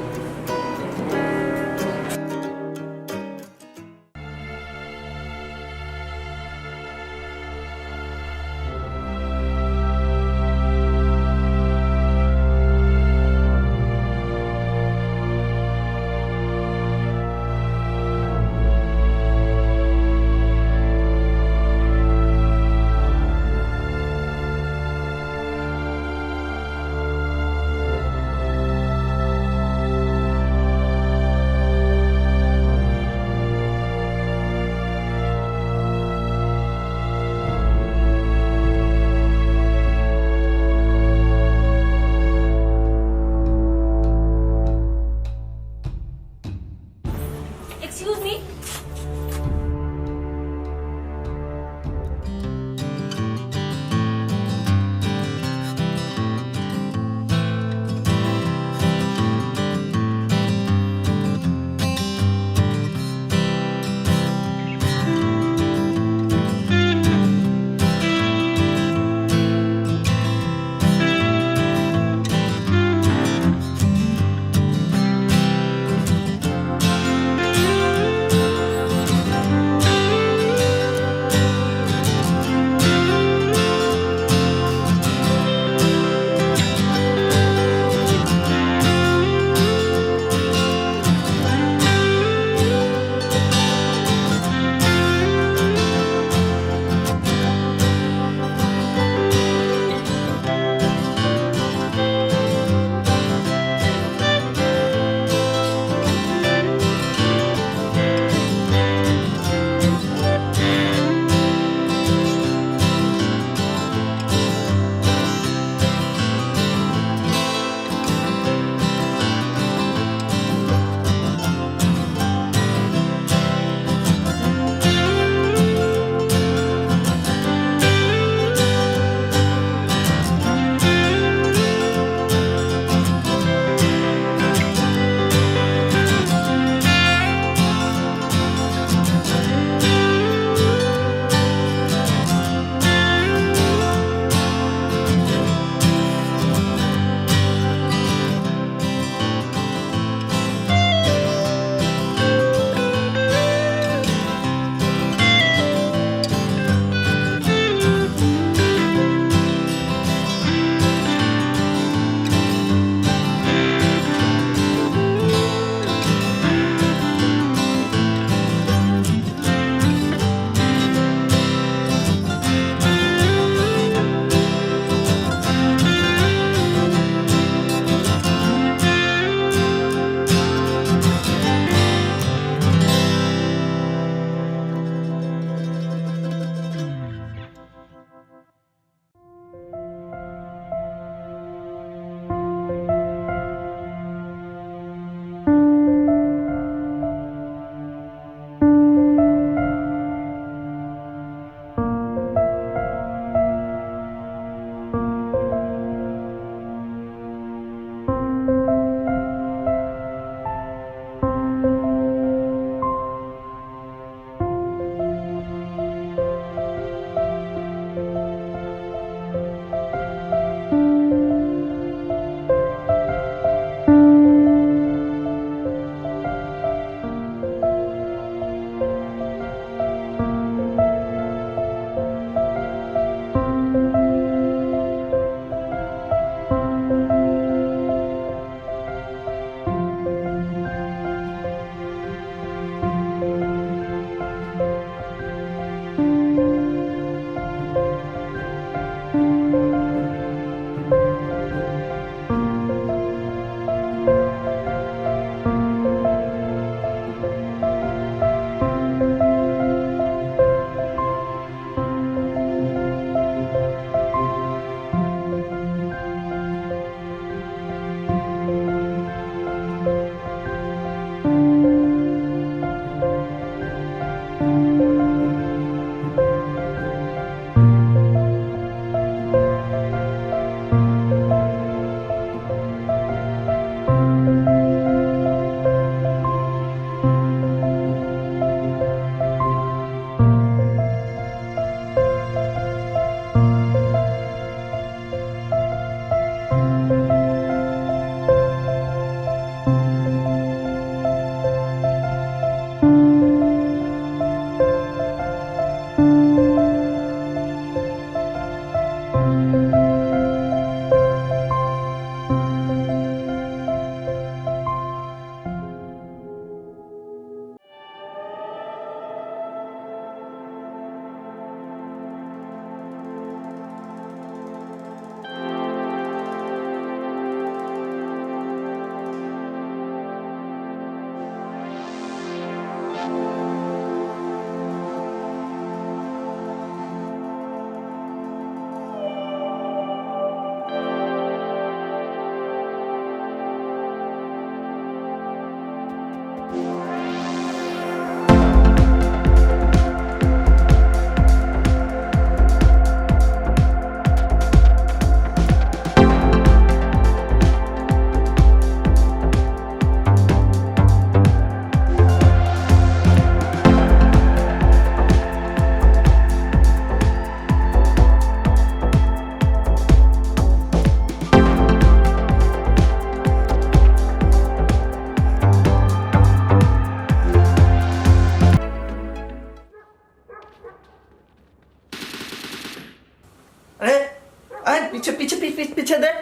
पीछे पीछे पीछे पीछे देख।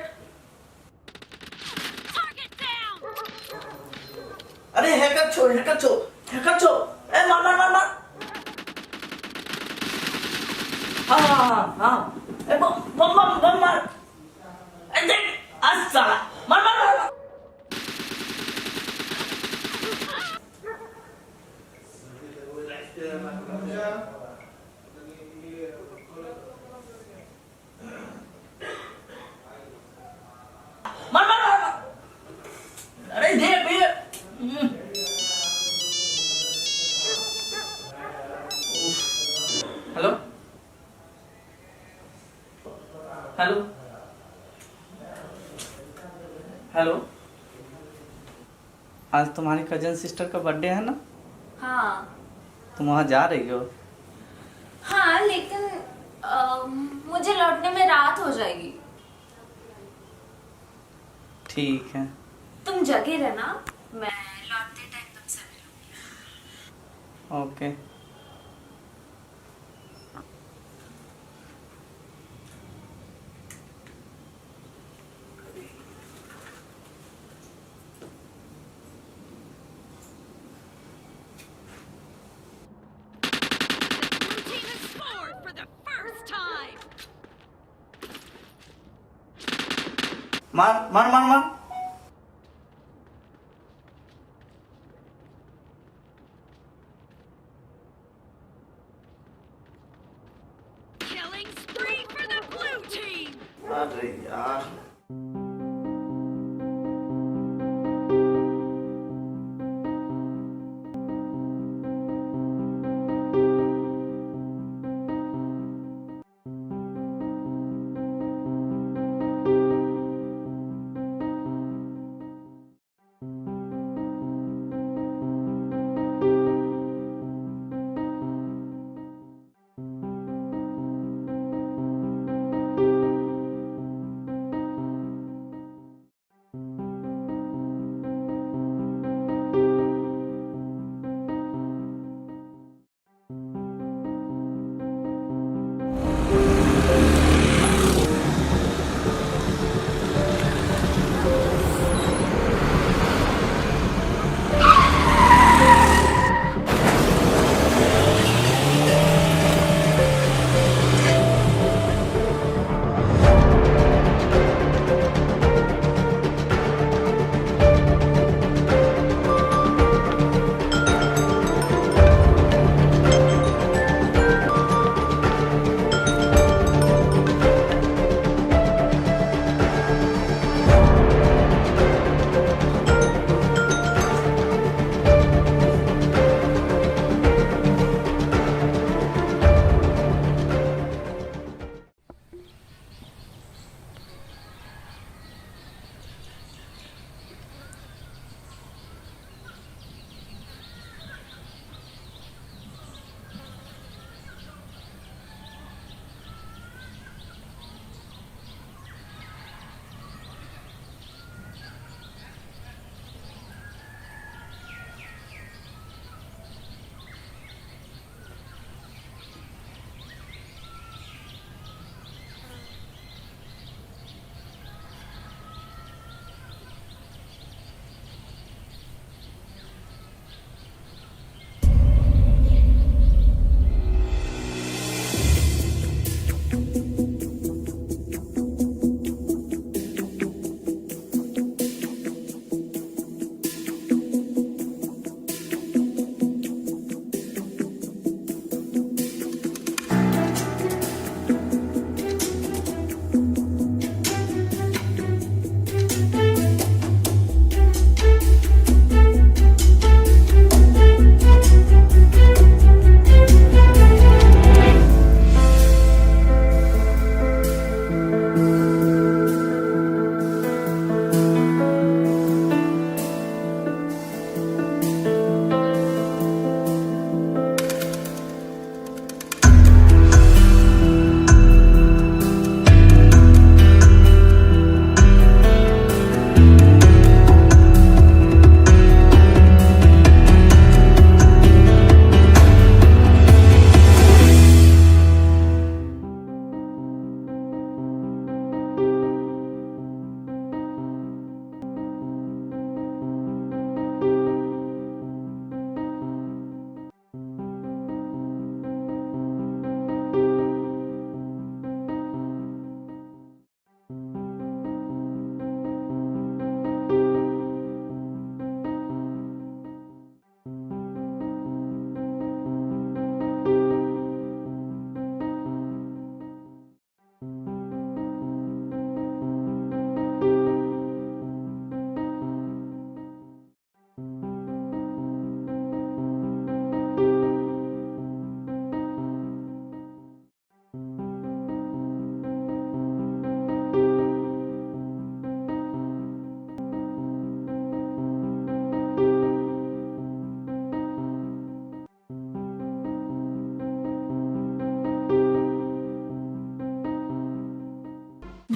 अरे हैकर छोड़ हैकर छोड़ हैकर छोड़। ए मार मार मार मार। हाँ हाँ हाँ हाँ। ए बम बम बम बम मार। ए देख आज साला मार मार मार मार। मार मार मार मार। अरे दे भैया। Hello hello hello. आज तुम्हारी कजन सिस्टर का बर्थडे है ना? हाँ तुम वहाँ जा रही हो? हाँ लेकिन मुझे लौटने में रात हो जाएगी। ठीक है। तुम जगे रहना, मैं लौटते टाइम तुमसे मिलूंगी। ओके। मार मार मार मार। अरे यार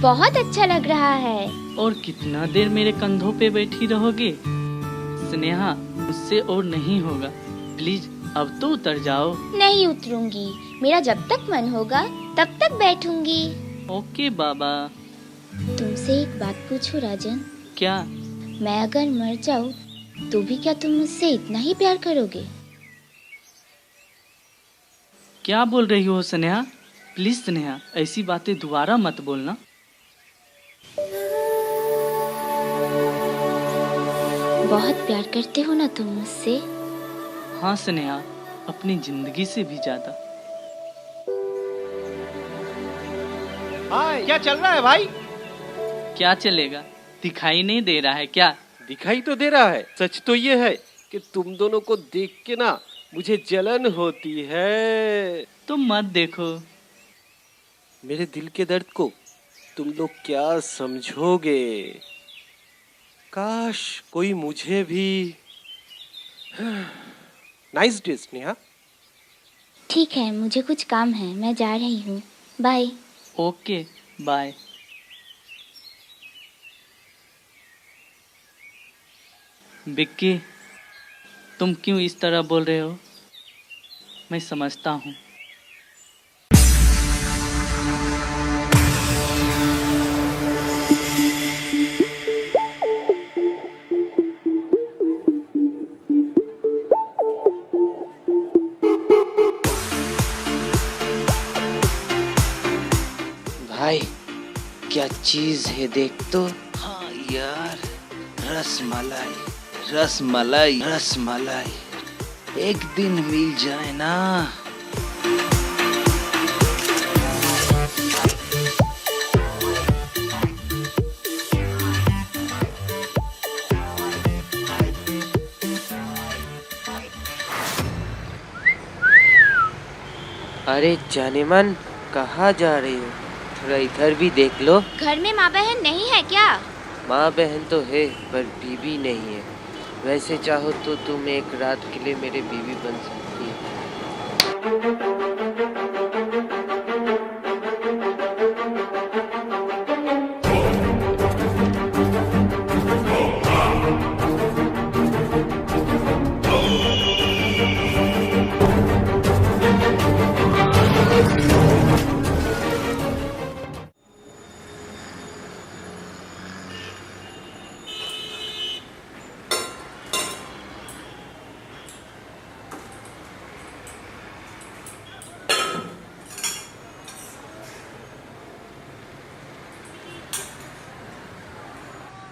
बहुत अच्छा लग रहा है। और कितना देर मेरे कंधों पे बैठी रहोगे? स्नेहा, मुझसे और नहीं होगा, प्लीज अब तो उतर जाओ। नहीं उतरूंगी, मेरा जब तक मन होगा तब तक बैठूंगी। ओके बाबा। तुमसे एक बात पूछूं राजन? क्या? मैं अगर मर जाऊं तो भी क्या तुम मुझसे इतना ही प्यार करोगे? क्या बोल रही हो स्नेहा? प्लीज स्नेहा, ऐसी बातें दोबारा मत बोलना। बहुत प्यार करते हो ना तुम मुझसे? हाँ स्नेहा, अपनी जिंदगी से भी ज्यादा। हाँ, क्या चल रहा है भाई? क्या चलेगा? दिखाई नहीं दे रहा है क्या? दिखाई तो दे रहा है। सच तो ये है कि तुम दोनों को देख के ना मुझे जलन होती है। तुम मत देखो। मेरे दिल के दर्द को तुम लोग क्या समझोगे? काश कोई मुझे भी। Nice day Sneha. ठीक है, मुझे कुछ काम है, मैं जा रही हूँ। बाय। Okay bye. विक्की, तुम क्यों इस तरह बोल रहे हो? मैं समझता हूँ। भाई क्या चीज है देख तो। हाँ यार, रसमलाई रसमलाई रसमलाई, एक दिन मिल जाए ना। अरे जाने मन, कहाँ जा रही हो? थोड़ा इधर भी देख लो। घर में माँ बहन नहीं है क्या? माँ बहन तो है पर बीवी नहीं है। वैसे चाहो तो तुम एक रात के लिए मेरे बीवी बन सकती है।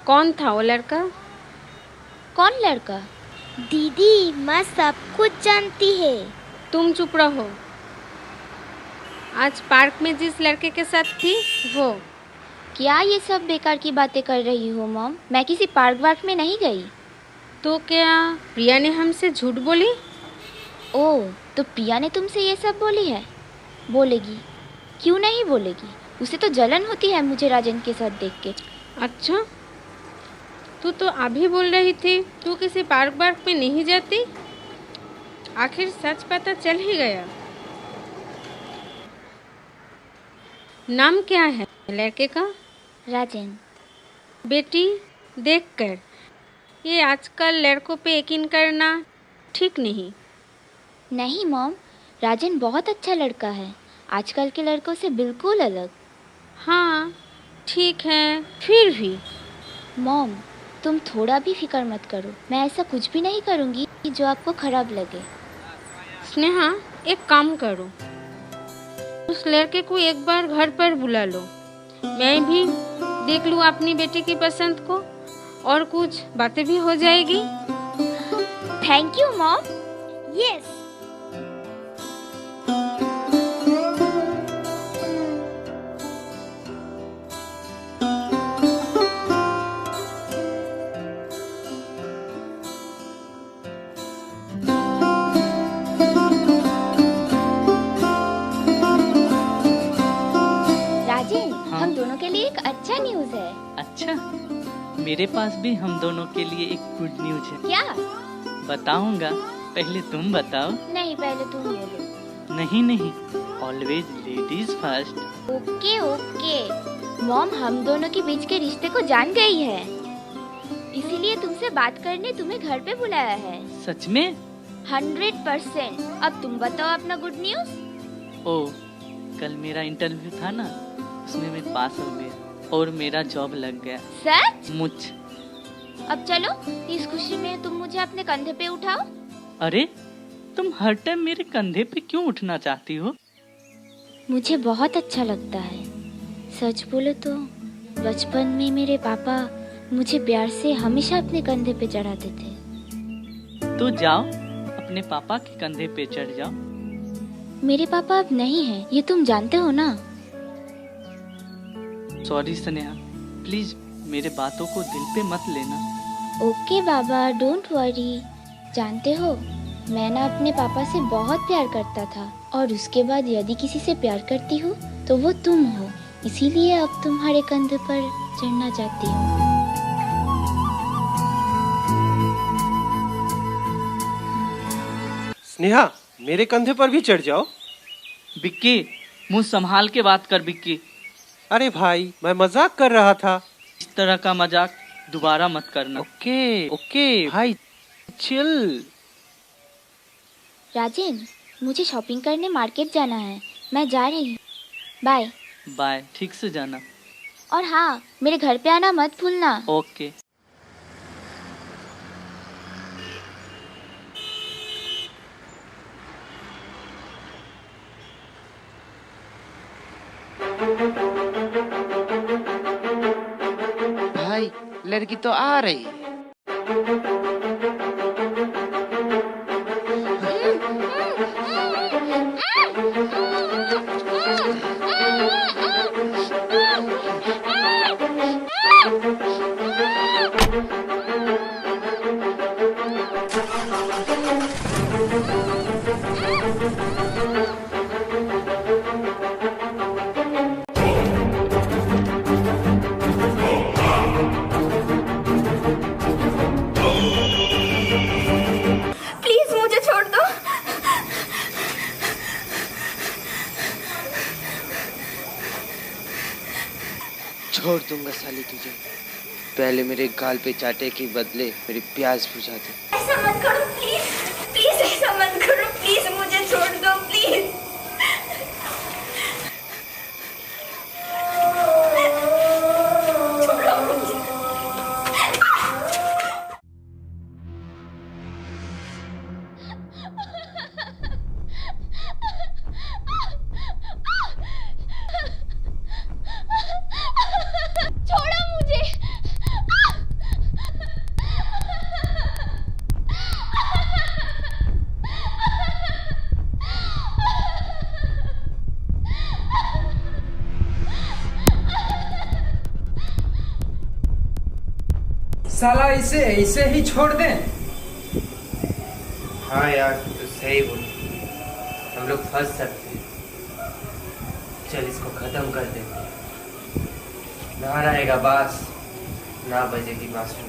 कौन था वो लड़का? कौन लड़का? दीदी, माँ सब कुछ जानती है। तुम चुप रहो। आज पार्क में जिस लड़के के साथ थी वो। क्या ये सब बेकार की बातें कर रही हो मॉम? मैं किसी पार्क वार्क में नहीं गई। तो क्या प्रिया ने हमसे झूठ बोली? ओह, तो प्रिया ने तुमसे ये सब बोली है? बोलेगी, क्यों नहीं बोलेगी? उसे तो जलन होती है मुझे राजन के साथ देख के। अच्छा, तू तो अभी बोल रही थी तू किसी पार्क वार्क में नहीं जाती। आखिर सच पता चल ही गया। नाम क्या है लड़के का? राजन। बेटी, देखकर ये आजकल लड़कों पे यकीन करना ठीक नहीं। नहीं मॉम, राजन बहुत अच्छा लड़का है, आजकल के लड़कों से बिल्कुल अलग। हाँ ठीक है, फिर भी मॉम तुम थोड़ा भी फिक्र मत करो, मैं ऐसा कुछ भी नहीं करूँगी जो आपको खराब लगे। स्नेहा, एक काम करो, उस लड़के को एक बार घर पर बुला लो। मैं भी देख लूँ अपनी बेटी की पसंद को, और कुछ बातें भी हो जाएगी। Thank you mom. यस। हम दोनों के लिए एक अच्छा न्यूज़ है। अच्छा, मेरे पास भी हम दोनों के लिए एक गुड न्यूज़ है। क्या? बताऊंगा, पहले तुम बताओ। नहीं, पहले तुम बोलो। नहीं नहीं, always ladies first. Okay okay. Mom हम दोनों के बीच के रिश्ते को जान गई है, इसीलिए तुमसे बात करने तुम्हें घर पे बुलाया है। सच में? 100%। अब तुम बताओ अपना गुड न्यूज। ओ, कल मेरा इंटरव्यू था ना, उसमें मैं पास हो गया और मेरा जॉब लग गया। सच? मुझ। अब चलो, इस खुशी में तुम मुझे अपने कंधे पे उठाओ। अरे, तुम हर टाइम मेरे कंधे पे क्यों उठना चाहती हो? मुझे बहुत अच्छा लगता है। सच बोलो तो बचपन में मेरे पापा मुझे प्यार से हमेशा अपने कंधे पे चढ़ाते थे। तो जाओ, अपने पापा के कंधे पे चढ़ जाओ। मेरे पापा अब नहीं हैं, ये तुम जानते हो ना। सॉरी स्नेहा, प्लीज मेरे बातों को दिल पे मत लेना। Okay Baba, don't worry. जानते हो, मैं ना अपने पापा से बहुत प्यार करता था, और उसके बाद यदि किसी से प्यार करती हूँ तो वो तुम हो, इसीलिए अब तुम्हारे कंधे पर चढ़ना चाहती हूँ। स्नेहा, मेरे कंधे पर भी चढ़ जाओ। बिक्की, मुंह संभाल के बात कर बिक्की। अरे भाई, मैं मजाक कर रहा था। इस तरह का मजाक दोबारा मत करना। ओके ओके भाई, चिल। राजेन, मुझे शॉपिंग करने मार्केट जाना है, मैं जा रही हूँ। बाय। बाय, ठीक से जाना। और हाँ, मेरे घर पे आना मत भूलना। ओके। भाई, लड़की तो आ रही है। प्लीज मुझे छोड़ दो। छोड़ दूंगा साली तुझे, पहले मेरे गाल पे चाटे के बदले मेरी प्यास बुझा दे। ऐसा मत करो प्लीज, प्लीज ऐसा मत करो, प्लीज मुझे छोड़ दो प्लीज। छोड़ो मुझे। छोड़ो मुझे। साला इसे ही छोड़ दें। हाँ यार, तो सही बोल, हम लोग फंस सकते हैं। चल इसको खत्म कर दे। ना रहेगा बास, ना बजेगी बांसुरी।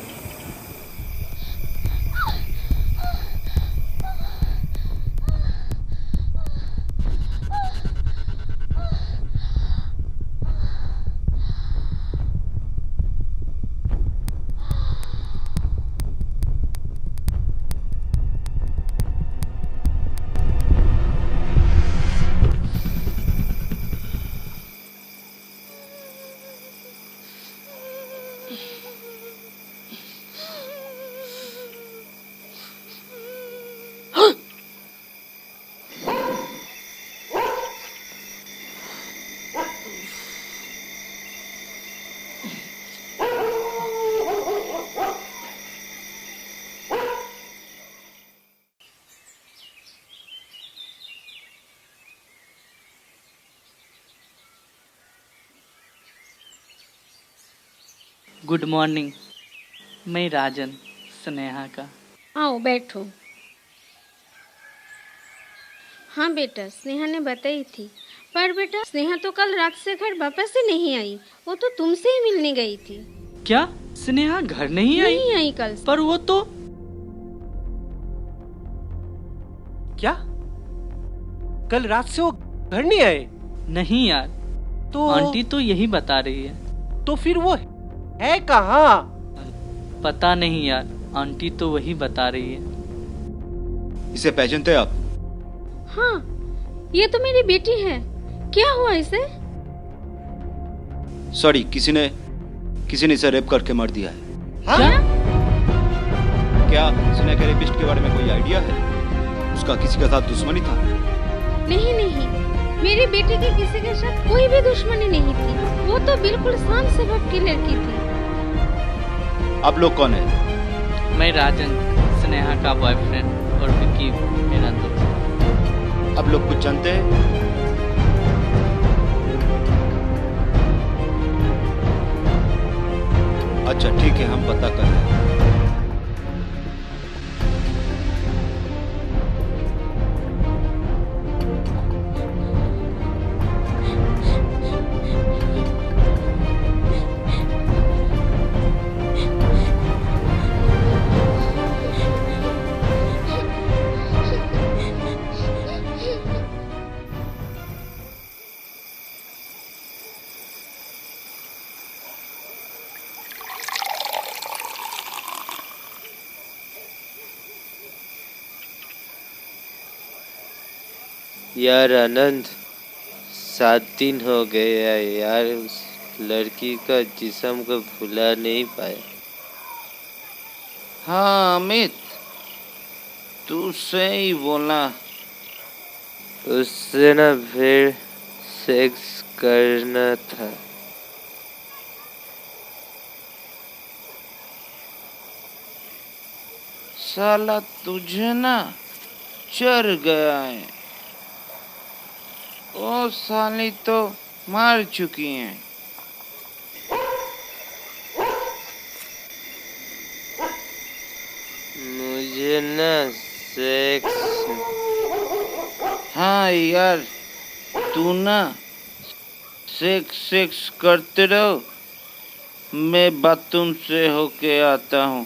गुड मॉर्निंग, मैं राजन, स्नेहा का। आओ बैठो। हाँ बेटा, स्नेहा ने बताई थी, पर बेटा स्नेहा तो कल रात से घर वापस ही नहीं आई, वो तो तुमसे ही मिलने गई थी। क्या स्नेहा घर नहीं आई? नहीं आई कल। पर वो तो क्या कल रात से वो घर नहीं आए? नहीं यार, तो आंटी तो यही बता रही है। तो फिर वो है कहाँ? पता नहीं यार, आंटी तो वही बता रही है। इसे पहचानते आप? हाँ, ये तो मेरी बेटी है। क्या हुआ इसे? सॉरी, किसी ने इसे रेप करके मार दिया है। क्या? क्या सुना के रेपिस्ट के बारे में कोई आइडिया है? उसका किसी के साथ दुश्मनी था? नहीं नहीं, मेरी बेटी की किसी के साथ कोई भी दुश्मनी नहीं थी। वो तो बिल्कुल शांत स्वभाव की लड़की थी। आप लोग कौन है? मैं राजन, स्नेहा का बॉयफ्रेंड, और विकी मेरा दोस्त। आप लोग कुछ जानते हैं? अच्छा ठीक है, हम पता कर रहे हैं। यार आनंद, 7 दिन हो गया यार, उस लड़की का जिस्म को भुला नहीं पाया। हाँ अमित, तू सही बोला। उससे ना फिर सेक्स करना था। साला तुझे ना चढ़ गया है। ओ साली तो मार चुकी हैं। मुझे ना सेक्स। हाँ यार, तू ना सेक्स करते रहो, मैं बाथरूम से होके आता हूँ।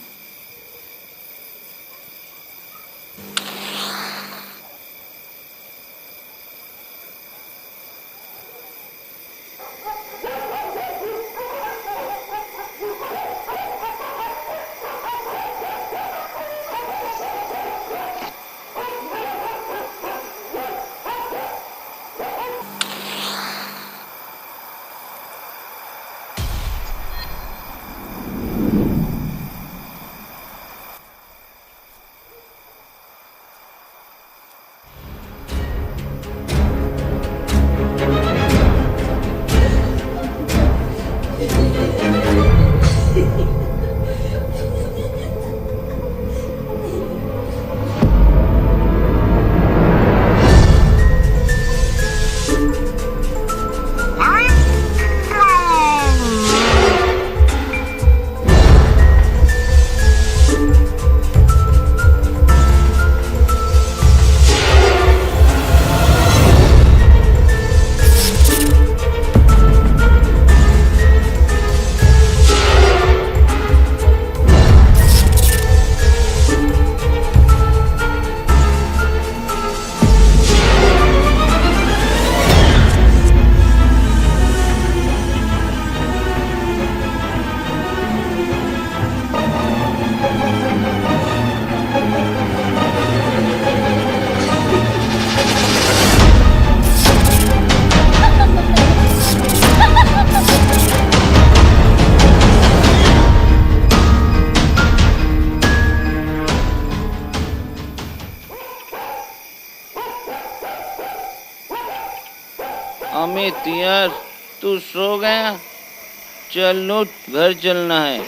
अमित यार, तू सो गया? चल उठ, घर चलना है।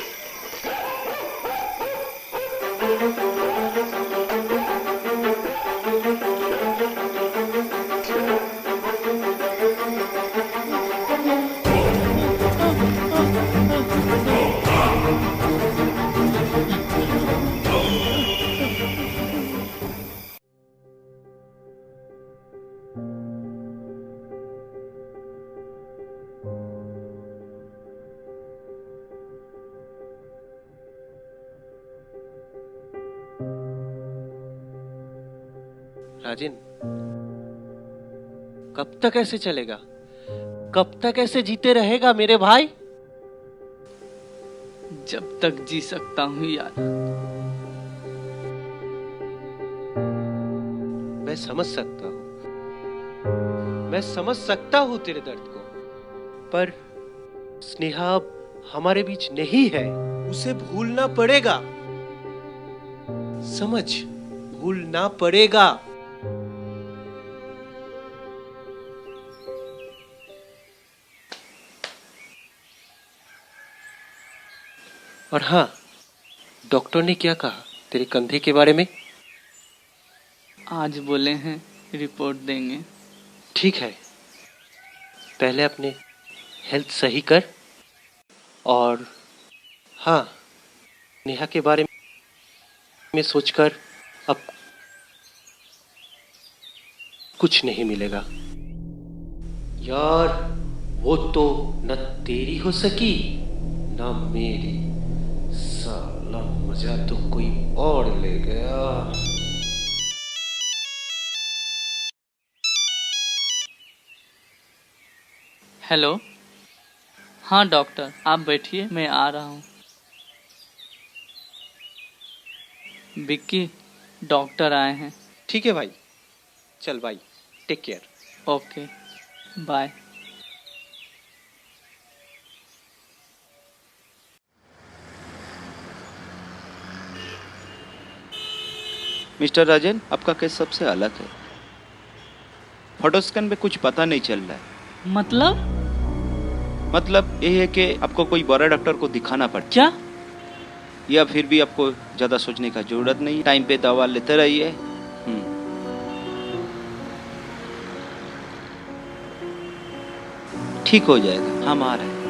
राजन, कब तक ऐसे चलेगा? कब तक ऐसे जीते रहेगा मेरे भाई? जब तक जी सकता हूँ यार। मैं समझ सकता हूँ, मैं समझ सकता हूँ तेरे दर्द को, पर स्नेहा अब हमारे बीच नहीं है, उसे भूलना पड़ेगा। समझ, भूलना पड़ेगा। और हाँ, डॉक्टर ने क्या कहा तेरे कंधे के बारे में? आज बोले हैं रिपोर्ट देंगे। ठीक है, पहले अपने हेल्थ सही कर। और हाँ, नेहा के बारे में सोचकर अब कुछ नहीं मिलेगा यार। वो तो न तेरी हो सकी न मेरी। साला मजा तो कोई और ले गया। हेलो, हाँ डॉक्टर आप बैठिए, मैं आ रहा हूँ। विक्की, डॉक्टर आए हैं। ठीक है भाई, चल भाई, take care. Okay, bye. Mister Rajan, आपका केस सबसे अलग है। फोटो स्कैन में कुछ पता नहीं चल रहा है। मतलब ये है कि आपको कोई बड़ा डॉक्टर को दिखाना पड़ता। क्या? या फिर भी आपको ज्यादा सोचने का जरूरत नहीं, टाइम पे दवा लेते रहिए। ठीक हो जाएगा, हम आ रहे हैं।